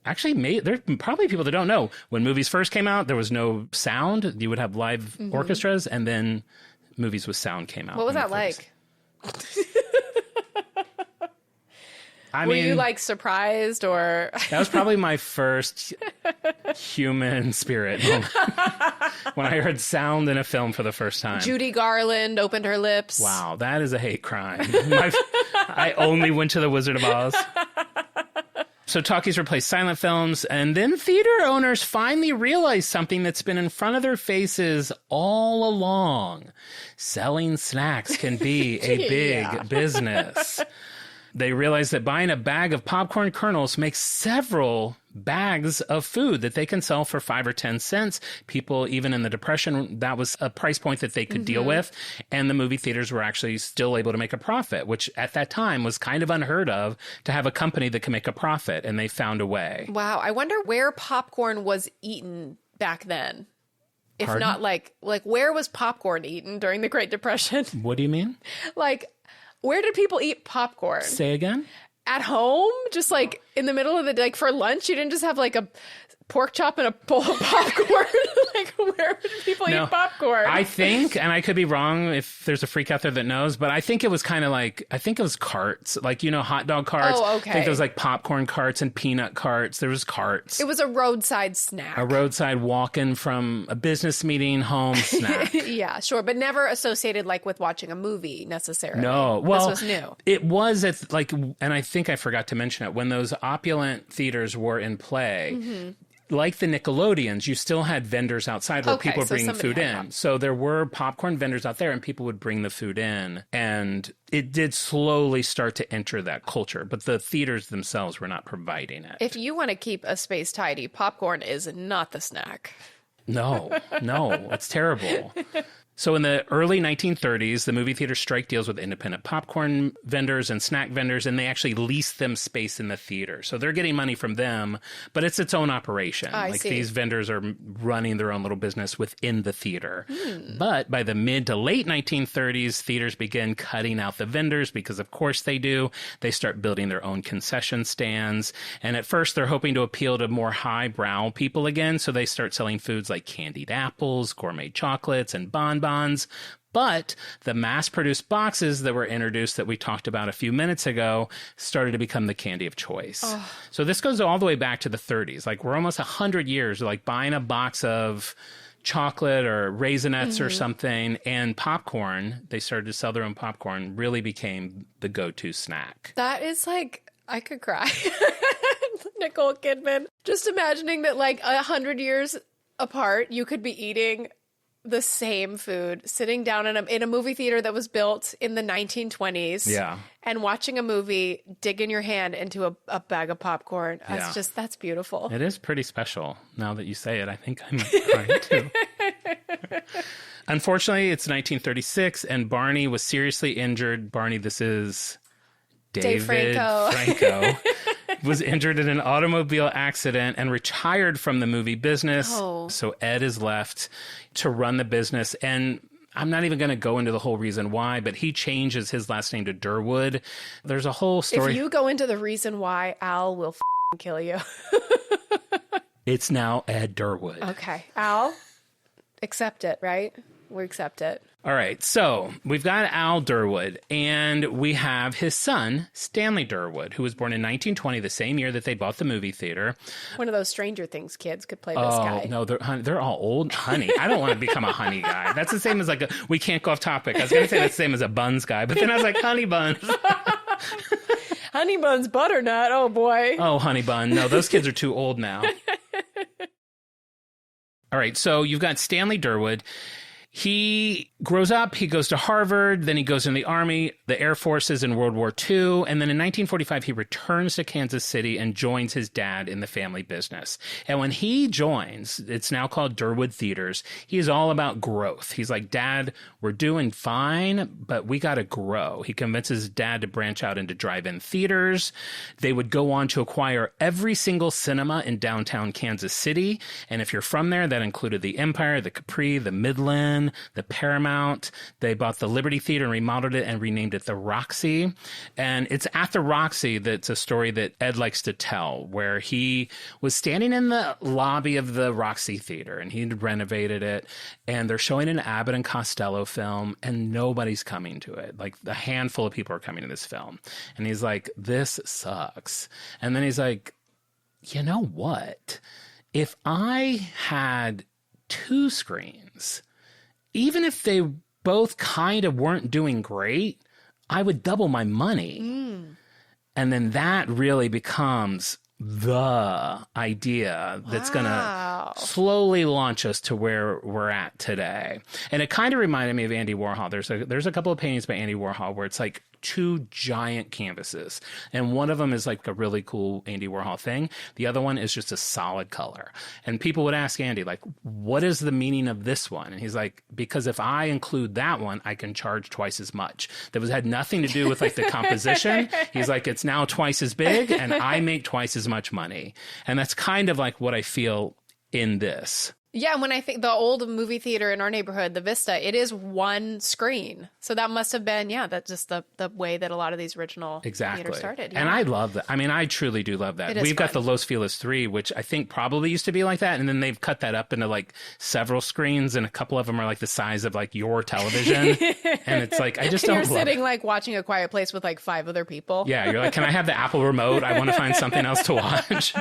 Actually, there are probably people that don't know. When movies first came out, there was no sound. You would have live orchestras, and then movies with sound came out. What was that like? Were you like surprised or? That was probably my first human spirit moment. When I heard sound in a film for the first time. Judy Garland opened her lips. Wow, that is a hate crime. I only went to the Wizard of Oz. So talkies replaced silent films, and then theater owners finally realized something that's been in front of their faces all along. Selling snacks can be a big business. They realized that buying a bag of popcorn kernels makes several bags of food that they can sell for 5 or 10 cents. People, even in the Depression, that was a price point that they could deal with. And the movie theaters were actually still able to make a profit, which at that time was kind of unheard of, to have a company that can make a profit. And they found a way. Wow. I wonder where popcorn was eaten back then. If Pardon? not like where was popcorn eaten during the Great Depression? What do you mean? Like, where did people eat popcorn? Say again? at home, just like in the middle of the day, like for lunch? You didn't just have like a pork chop and a bowl of popcorn? Like, where would people eat popcorn? I think, and I could be wrong if there's a freak out there that knows, but I think it was kind of like, I think it was carts, like, hot dog carts. Oh, okay. I think there was like popcorn carts and peanut carts. There was carts. It was a roadside snack. A roadside walk-in from a business meeting home snack. Yeah, sure. But never associated like with watching a movie necessarily. No. Well, this was new. It was at like, and I think I forgot to mention it, when those opulent theaters were in play, like the Nickelodeons, you still had vendors outside where people were bringing food in. So there were popcorn vendors out there and people would bring the food in. And it did slowly start to enter that culture. But the theaters themselves were not providing it. If you want to keep a space tidy, popcorn is not the snack. No, it's terrible. So in the early 1930s, the movie theaters strike deals with independent popcorn vendors and snack vendors, and they actually lease them space in the theater. So they're getting money from them, but it's its own operation. I see. These vendors are running their own little business within the theater. But by the mid to late 1930s, theaters begin cutting out the vendors because, of course, they do. They start building their own concession stands. And at first, they're hoping to appeal to more highbrow people again. So they start selling foods like candied apples, gourmet chocolates, and bonbons. But the mass-produced boxes that were introduced that we talked about a few minutes ago started to become the candy of choice. So this goes all the way back to the 30s. Like, we're almost 100 years, like buying a box of chocolate or Raisinets or something, and popcorn, they started to sell their own popcorn, really became the go-to snack. That is like, I could cry. Nicole Kidman. Just imagining that like 100 years apart, you could be eating the same food, sitting down in a movie theater that was built in the 1920s. Yeah. And watching a movie, digging your hand into a bag of popcorn. That's beautiful. It is pretty special. Now that you say it, I think I'm crying too. Unfortunately, it's 1936 and Barney was seriously injured. Barney, this is Dave Franco. Was injured in an automobile accident and retired from the movie business. So Ed is left to run the business. And I'm not even going to go into the whole reason why, but he changes his last name to Durwood. There's a whole story. If you go into the reason why, Al will kill you. It's now Ed Durwood. Okay. Al, accept it, right? We accept it. All right, so we've got Al Durwood, and we have his son, Stanley Durwood, who was born in 1920, the same year that they bought the movie theater. One of those Stranger Things kids could play this guy. No, they're all old. Honey, I don't want to become a honey guy. That's the same as like we can't go off topic. I was going to say that's the same as a buns guy, but then I was like, honey buns. Honey buns, butternut, oh boy. Oh, honey bun. No, those kids are too old now. All right, so you've got Stanley Durwood. He grows up, he goes to Harvard, then he goes in the Army, the Air Forces in World War II, and then in 1945 he returns to Kansas City and joins his dad in the family business. And when he joins, it's now called Durwood Theaters, he is all about growth. He's like, Dad, we're doing fine, but we got to grow. He convinces his dad to branch out into drive-in theaters. They would go on to acquire every single cinema in downtown Kansas City, and if you're from there, that included the Empire, the Capri, the Midland, the Paramount. They bought the Liberty Theater and remodeled it and renamed it the Roxy. And it's at the Roxy that's a story that Ed likes to tell, where he was standing in the lobby of the Roxy Theater and he'd renovated it. And they're showing an Abbott and Costello film and nobody's coming to it. Like a handful of people are coming to this film. And he's like, this sucks. And then he's like, you know what? If I had 2 screens, even if they both kind of weren't doing great, I would double my money. And then that really becomes the idea that's going to slowly launch us to where we're at today. And it kind of reminded me of Andy Warhol. There's a couple of paintings by Andy Warhol where it's like 2 giant canvases. And one of them is like a really cool Andy Warhol thing. The other one is just a solid color. And people would ask Andy, like, what is the meaning of this one? And he's like, because if I include that one, I can charge twice as much. That had nothing to do with like the composition. He's like, it's now twice as big and I make twice as much money. And that's kind of like what I feel in this. Yeah, when I think the old movie theater in our neighborhood, the Vista, it is one screen. So that must have been, that's just the way that a lot of these original theaters started. Yeah. And I love that. I mean, I truly do love that. We've got the Los Feliz 3, which I think probably used to be like that. And then they've cut that up into like several screens, and a couple of them are like the size of like your television. And it's like, I just don't love You're sitting like watching A Quiet Place with like 5 other people. Yeah, you're like, can I have the Apple remote? I want to find something else to watch.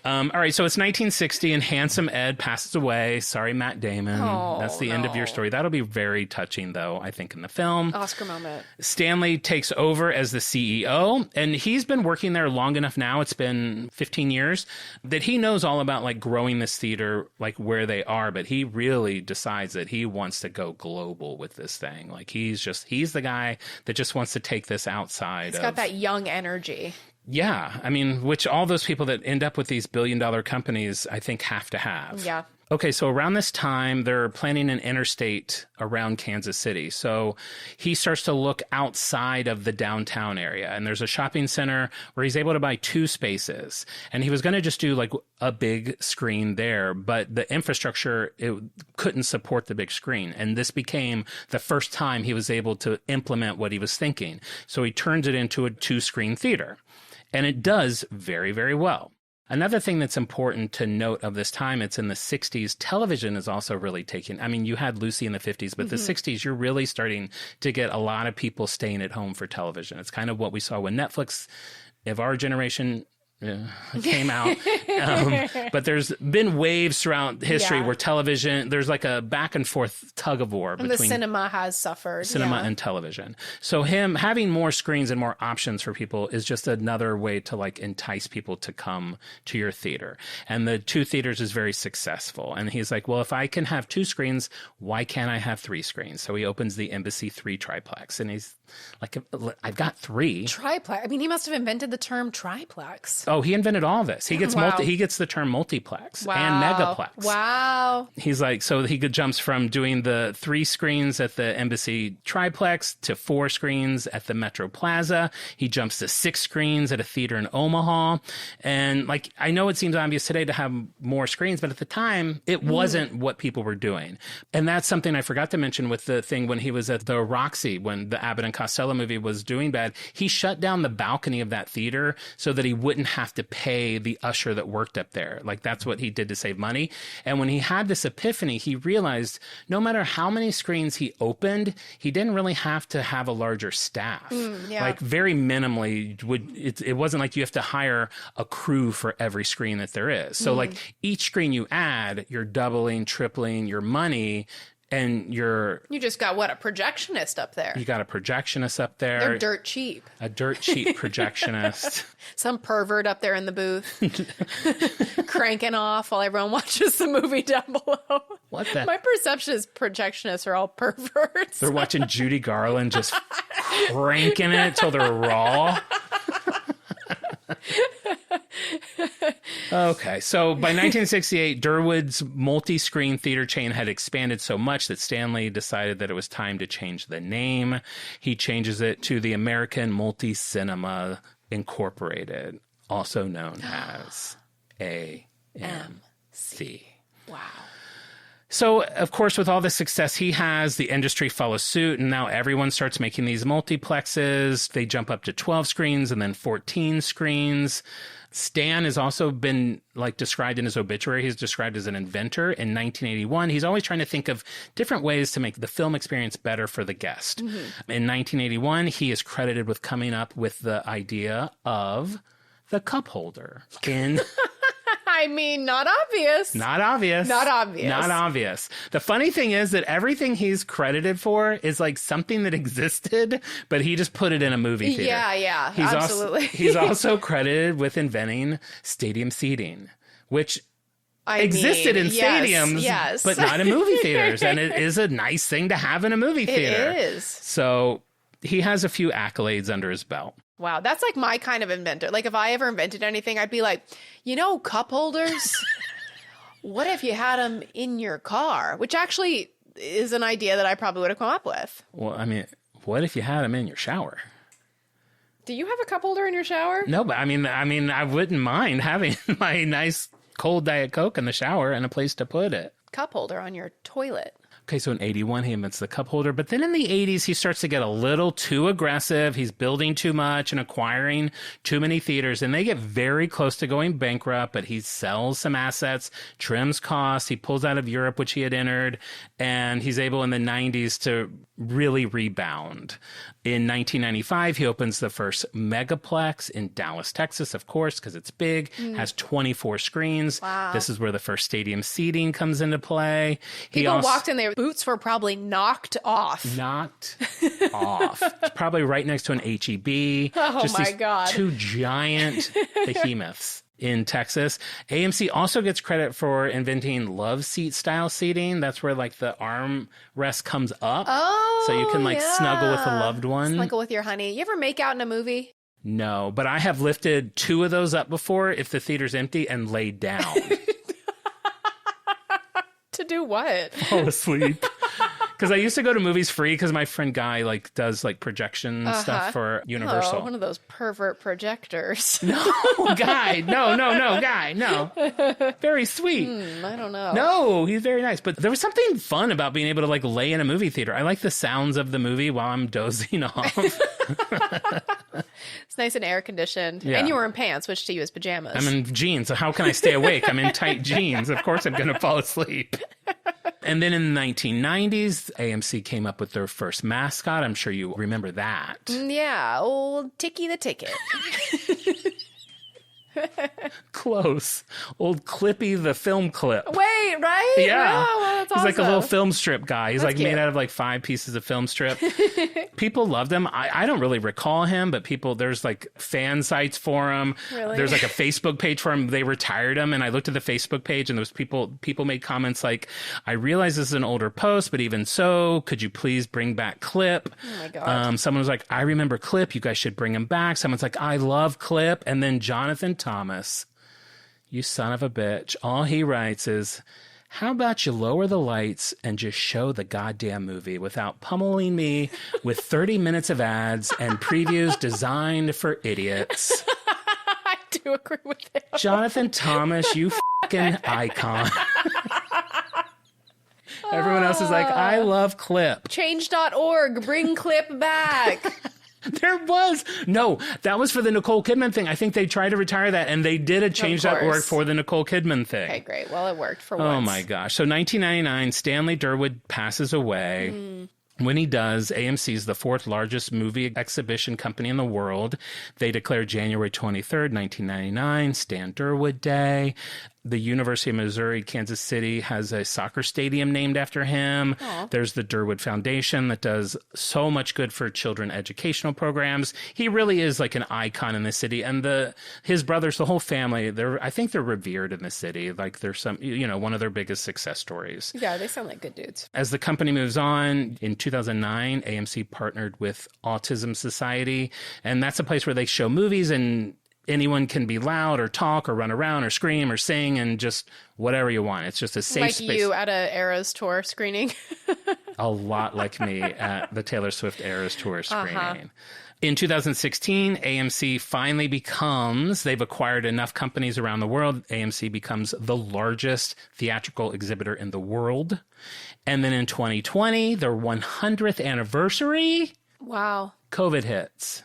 All right, so it's 1960 and Handsome Ed passes away. Sorry, Matt Damon. That's the end of your story. That'll be very touching, though, I think, in the film. Oscar moment. Stanley takes over as the CEO, and he's been working there long enough now, it's been 15 years, that he knows all about like growing this theater, like where they are, but he really decides that he wants to go global with this thing. Like he's the guy that just wants to take this outside. He's got that young energy. Yeah. I mean, which all those people that end up with these billion-dollar companies, I think, have to have. Yeah. Okay, so around this time, they're planning an interstate around Kansas City. So he starts to look outside of the downtown area, and there's a shopping center where he's able to buy 2 spaces. And he was going to just do like a big screen there, but the infrastructure, it couldn't support the big screen. And this became the first time he was able to implement what he was thinking. So he turns it into a 2-screen theater. And it does very, very well. Another thing that's important to note of this time, it's in the 60s. Television is also really taking, I mean, you had Lucy in the 50s, but the 60s, you're really starting to get a lot of people staying at home for television. It's kind of what we saw when Netflix, of our generation, came out. But there's been waves throughout history where television, there's like a back and forth tug of war between the cinema has suffered. Cinema and television. So him having more screens and more options for people is just another way to like entice people to come to your theater. And the 2 theaters is very successful. And he's like, well, if I can have 2 screens, why can't I have 3 screens? So he opens the Embassy 3 triplex, and he's like, I've got 3. Triplex. I mean, he must have invented the term triplex. Oh, he invented all this. He gets he gets the term multiplex and megaplex. Wow. He's like, so he jumps from doing the 3 screens at the Embassy triplex to 4 screens at the Metro Plaza. He jumps to 6 screens at a theater in Omaha. And like, I know it seems obvious today to have more screens, but at the time it wasn't what people were doing. And that's something I forgot to mention with the thing when he was at the Roxy, when the Abbott and Costello movie was doing bad, he shut down the balcony of that theater so that he wouldn't have to pay the usher that worked up there. Like that's what he did to save money. And when he had this epiphany, he realized no matter how many screens he opened, he didn't really have to have a larger staff. Like very minimally it wasn't like you have to hire a crew for every screen that there is. So like each screen you add, you're doubling, tripling your money. And you just got a projectionist up there. You got a projectionist up there. They're dirt cheap. A dirt cheap projectionist. Some pervert up there in the booth, cranking off while everyone watches the movie down below. What the? My perception is projectionists are all perverts. They're watching Judy Garland just cranking it till they're raw. Okay, so by 1968, Durwood's multi-screen theater chain had expanded so much that Stanley decided that it was time to change the name. He changes it to the American Multi-Cinema Incorporated, also known as AMC. Wow. So, of course, with all the success he has, the industry follows suit, and now everyone starts making these multiplexes. They jump up to 12 screens and then 14 screens. Stan has also been described in his obituary. He's described as an inventor. In 1981, he's always trying to think of different ways to make the film experience better for the guest. In 1981, he is credited with coming up with the idea of the cup holder in... I mean, not obvious. Not obvious. Not obvious. Not obvious. The funny thing is that everything he's credited for is like something that existed, but he just put it in a movie theater. Yeah, absolutely. He's also credited with inventing stadium seating, which existed in stadiums, but not in movie theaters. And it is a nice thing to have in a movie theater. It is. So he has a few accolades under his belt. Wow, that's like my kind of inventor. Like if I ever invented anything, I'd be like, cup holders? What if you had them in your car? Which actually is an idea that I probably would have come up with. Well, I mean, what if you had them in your shower? Do you have a cup holder in your shower? No, but I mean, I wouldn't mind having my nice cold Diet Coke in the shower and a place to put it. Cup holder on your toilet. Okay, so in 81, he invents the cup holder. But then in the 80s, he starts to get a little too aggressive. He's building too much and acquiring too many theaters. And they get very close to going bankrupt, but he sells some assets, trims costs. He pulls out of Europe, which he had entered. And he's able in the 90s to really rebound. In 1995, he opens the first megaplex in Dallas, Texas, of course, because it's big, has 24 screens. Wow. This is where the first stadium seating comes into play. People walked in there, boots were probably knocked off. It's probably right next to an HEB. Oh, just my these God. two giant behemoths in Texas. AMC also gets credit for inventing love seat style seating. That's where like the armrest comes up. Oh, so you can like snuggle with a loved one. Snuggle with your honey. You ever make out in a movie? No, but I have lifted 2 of those up before if the theater's empty and laid down. To do what? Fall asleep. Because I used to go to movies free because my friend Guy like does like projection stuff for Universal. Oh, one of those pervert projectors. No, Guy. No, Guy. No. Very sweet. I don't know. No, he's very nice. But there was something fun about being able to like lay in a movie theater. I like the sounds of the movie while I'm dozing off. It's nice and air conditioned. Yeah. And you were in pants, which to you is pajamas. I'm in jeans. So how can I stay awake? I'm in tight jeans. Of course I'm going to fall asleep. And then in the 1990s, AMC came up with their first mascot. I'm sure you remember that. Yeah, old Ticky the Ticket. Close. Old Clippy the film clip. Wait, right? Yeah. Oh, well, that's He's like a awesome. little film strip guy. He's That's like cute. made out of like 5 pieces of film strip. People loved him. I don't really recall him, but there's like fan sites for him. Really? There's like a Facebook page for him. They retired him. And I looked at the Facebook page and there was people made comments like, I realize this is an older post, but even so, could you please bring back Clip? Oh my God. Someone was like, I remember Clip. You guys should bring him back. Someone's like, I love Clip. And then Jonathan Thomas, you son of a bitch. All he writes is, how about you lower the lights and just show the goddamn movie without pummeling me with 30 minutes of ads and previews designed for idiots? I do agree with him. Jonathan Thomas, you fucking icon. Everyone else is like, I love Clip. Change.org, bring Clip back. There was. No, that was for the Nicole Kidman thing. I think they tried to retire that, and they did a Change.org for the Nicole Kidman thing. Okay, great. Well, it worked for once. Oh, my gosh. So 1999, Stanley Durwood passes away. When he does, AMC is the 4th largest movie exhibition company in the world. They declare January 23rd, 1999, Stan Durwood Day. The University of Missouri, Kansas City has a soccer stadium named after him. Aww. There's the Durwood Foundation that does so much good for children educational programs. He really is like an icon in the city. And his brothers, the whole family, I think they're revered in the city. Like they're one of their biggest success stories. Yeah, they sound like good dudes. As the company moves on, in 2009, AMC partnered with Autism Society. And that's a place where they show movies and anyone can be loud or talk or run around or scream or sing and just whatever you want. It's just a safe space. Like you at a Eras Tour screening. A lot like me at the Taylor Swift Eras Tour screening. In 2016, AMC finally they've acquired enough companies around the world. AMC becomes the largest theatrical exhibitor in the world. And then in 2020, their 100th anniversary. Wow. COVID hits.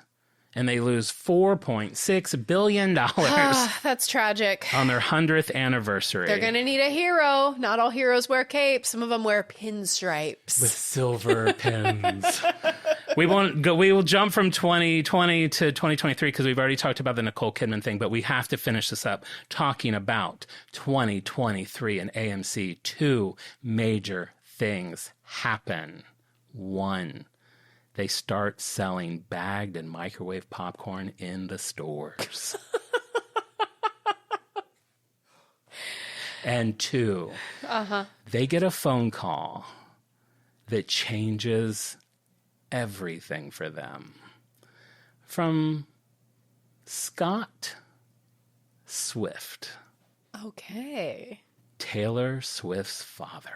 And they lose $4.6 billion That's tragic. on thetheir 100th anniversary. They're going to need a hero. Not all heroes wear capes. Some of them wear pinstripes. With silver pins. We will jump from 2020 to 2023 because we've already talked about the Nicole Kidman thing, but we have to finish this up talking about 2023 and AMC. 2 major things happen. 1, they start selling bagged and microwave popcorn in the stores. And 2, they get a phone call that changes everything for them. From Scott Swift. Okay. Taylor Swift's father.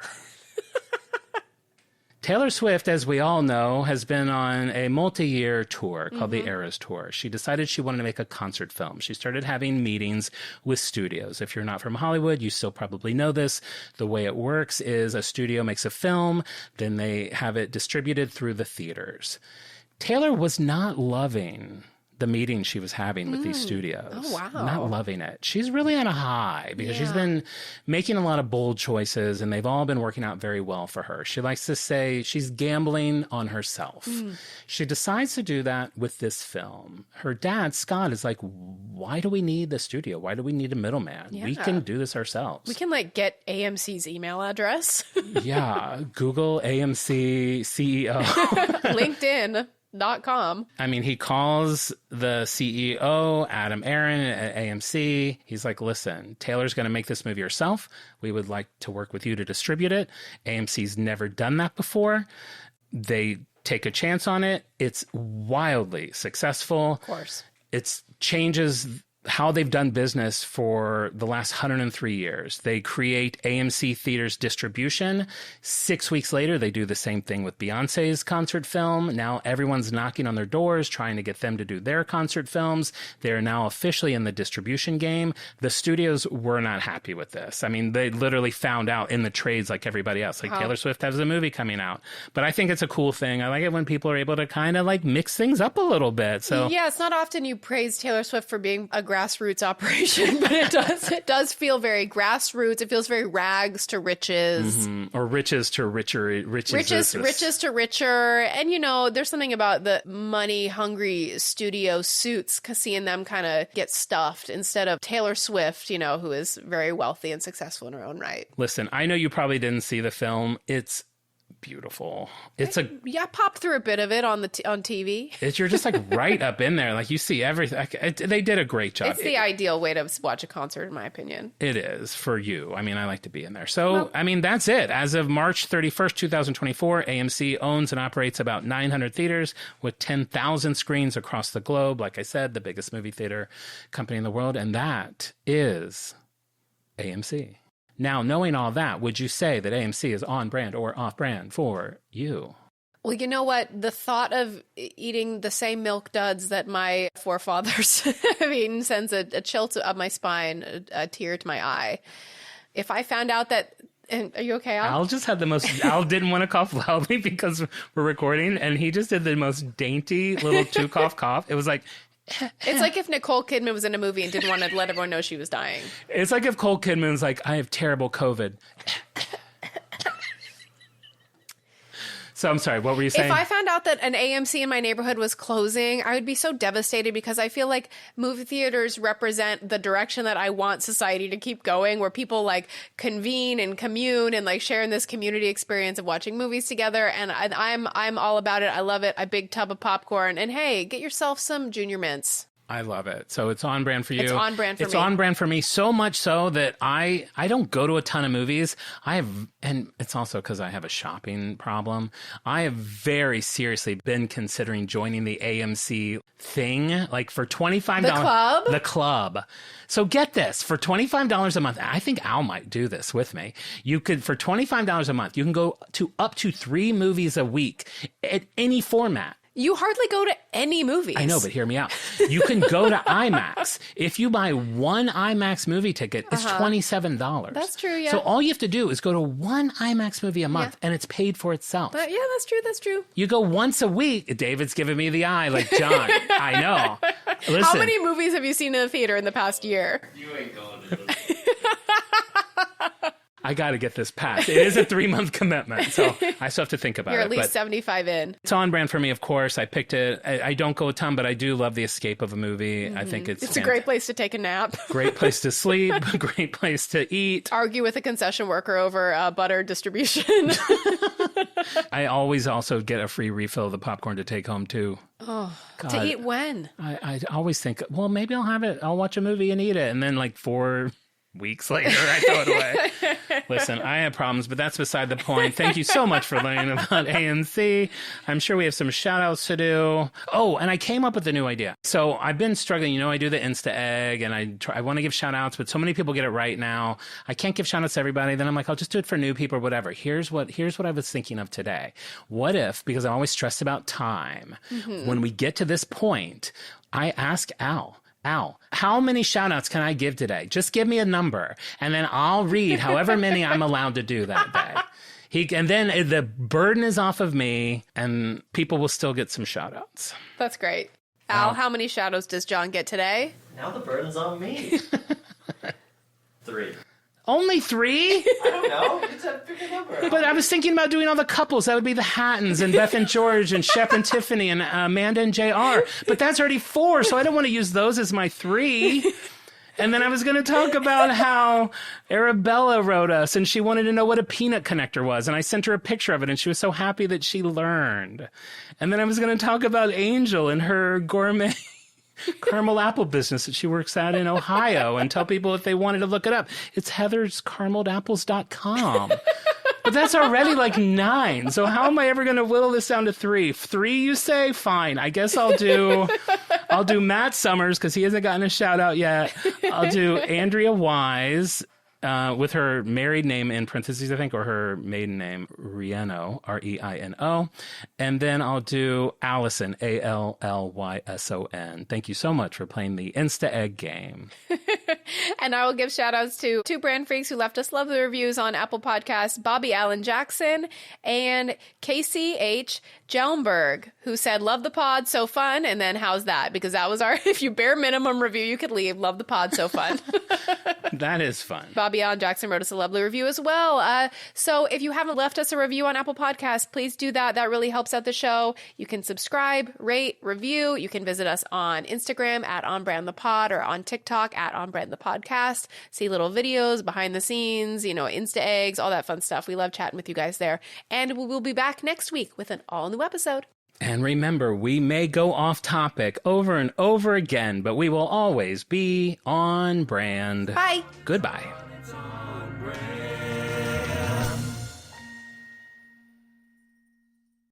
Taylor Swift, as we all know, has been on a multi-year tour called the Eras Tour. She decided she wanted to make a concert film. She started having meetings with studios. If you're not from Hollywood, you still probably know this. The way it works is a studio makes a film, then they have it distributed through the theaters. Taylor was not loving the meetings she was having with these studios. Oh, wow. Not loving it. She's really on a high because she's been making a lot of bold choices and they've all been working out very well for her. She likes to say she's gambling on herself. She decides to do that with this film. Her dad, Scott, is like, why do we need the studio? Why do we need a middleman? We can do this ourselves. We can like get AMC's email address. Yeah. Google AMC CEO. LinkedIn.com. I mean, he calls the CEO, Adam Aaron at AMC. He's like, listen, Taylor's going to make this movie herself. We would like to work with you to distribute it. AMC's never done that before. They take a chance on it. It's wildly successful. Of course. It changes how they've done business for the last 103 years. They create AMC Theatres distribution. 6 weeks later, they do the same thing with Beyonce's concert film. Now everyone's knocking on their doors, trying to get them to do their concert films. They're now officially in the distribution game. The studios were not happy with this. I mean, they literally found out in the trades like everybody else. Like Taylor Swift has a movie coming out. But I think it's a cool thing. I like it when people are able to kind of like mix things up a little bit. So yeah, it's not often you praise Taylor Swift for being a grassroots operation, but it does feel very grassroots. It feels very rags to riches. Or riches to richer. Riches to richer. And, you know, there's something about the money-hungry studio suits, seeing them kind of get stuffed instead of Taylor Swift, you know, who is very wealthy and successful in her own right. Listen, I know you probably didn't see the film. It's beautiful. It's I popped through a bit of it on TV. You're just like right up in there. Like you see everything. They did a great job. It's the ideal way to watch a concert, in my opinion. It is for you. I mean, I like to be in there. So, I mean, that's it. As of March 31st, 2024, AMC owns and operates about 900 theaters with 10,000 screens across the globe. Like I said, the biggest movie theater company in the world. And that is AMC. Now, knowing all that, would you say that AMC is on brand or off brand for you? Well, you know what? The thought of eating the same milk duds that my forefathers have eaten sends a chill up my spine, a tear to my eye. If I found out that, and are you okay, Al? Al just had the most, Al didn't want to cough loudly because we're recording, and he just did the most dainty little two cough. It was like, it's like if Nicole Kidman was in a movie and didn't want to let everyone know she was dying. It's like if Nicole Kidman's like, I have terrible COVID. So I'm sorry, what were you saying? If I found out that an AMC in my neighborhood was closing, I would be so devastated because I feel like movie theaters represent the direction that I want society to keep going, where people like convene and commune and like share in this community experience of watching movies together. And I'm all about it. I love it. A big tub of popcorn. And hey, get yourself some Junior Mints. I love it. So it's on brand for you. It's on brand for me. It's on brand for me, so much so that I don't go to a ton of movies. And it's also because I have a shopping problem. I have very seriously been considering joining the AMC thing, like for $25. The club? The club. So get this, for $25 a month, I think Al might do this with me. You could, for $25 a month, you can go to up to 3 movies a week at any format. You hardly go to any movies. I know, but hear me out. You can go to IMAX. If you buy one IMAX movie ticket, it's $27. That's true, yeah. So all you have to do is go to one IMAX movie a month, and it's paid for itself. Yeah, that's true. You go once a week. David's giving me the eye like, John, I know. Listen. How many movies have you seen in the theater in the past year? You ain't going to the I got to get this passed. It is a 3-month commitment, so I still have to think about it. You're at least 75 in. It's on brand for me, of course. I picked it. I don't go a ton, but I do love the escape of a movie. I think it's a great place to take a nap. Great place to sleep. Great place to eat. Argue with a concession worker over butter distribution. I always also get a free refill of the popcorn to take home, too. Oh, God. To eat when? I always think, well, maybe I'll have it. I'll watch a movie and eat it. And then like 4 weeks later, I throw it away. Listen, I have problems, but that's beside the point. Thank you so much for learning about AMC. I'm sure we have some shout outs to do. Oh, and I came up with a new idea. So I've been struggling. You know, I do the Insta Egg and I want to give shout outs, but so many people get it right now. I can't give shout outs to everybody. Then I'm like, I'll just do it for new people or whatever. Here's what I was thinking of today. What if, because I'm always stressed about time, when we get to this point, I ask Al, how many shout outs can I give today? Just give me a number and then I'll read however many I'm allowed to do that day. And then the burden is off of me and people will still get some shout outs. That's great. Al, how many shout outs does Jon get today? Now the burden's on me. 3. Only 3? I don't know. You said pick a number. But I was thinking about doing all the couples. That would be the Hattons and Beth and George and Shep and Tiffany and Amanda and JR. But that's already 4, so I don't want to use those as my 3. And then I was going to talk about how Arabella wrote us and she wanted to know what a peanut connector was. And I sent her a picture of it and she was so happy that she learned. And then I was going to talk about Angel and her gourmet caramel apple business that she works at in Ohio and tell people if they wanted to look it up. It's heatherscaramellapples.com. But that's already like 9. So how am I ever going to whittle this down to 3? 3, you say? Fine. I guess I'll do Matt Summers because he hasn't gotten a shout out yet. I'll do Andrea Wise with her married name in parentheses, I think, or her maiden name, Rieno, Reino. And then I'll do Allison, Allyson. Thank you so much for playing the Insta Egg game. And I will give shout outs to 2 brand freaks who left us lovely reviews on Apple Podcasts, Bobby Allen Jackson and KCH Jelmberg, who said, love the pod, so fun. And then how's that? Because that was our, if you bare minimum review, you could leave. Love the pod, so fun. That is fun. Bobby Allen Jackson wrote us a lovely review as well. So if you haven't left us a review on Apple Podcasts, please do that. That really helps out the show. You can subscribe, rate, review. You can visit us on Instagram at OnBrandThePod or on TikTok at OnBrandThePodcast. See little videos, behind the scenes, Insta eggs, all that fun stuff. We love chatting with you guys there. And we will be back next week with an all-new episode. And remember, we may go off topic over and over again, but we will always be on brand. Bye. Goodbye.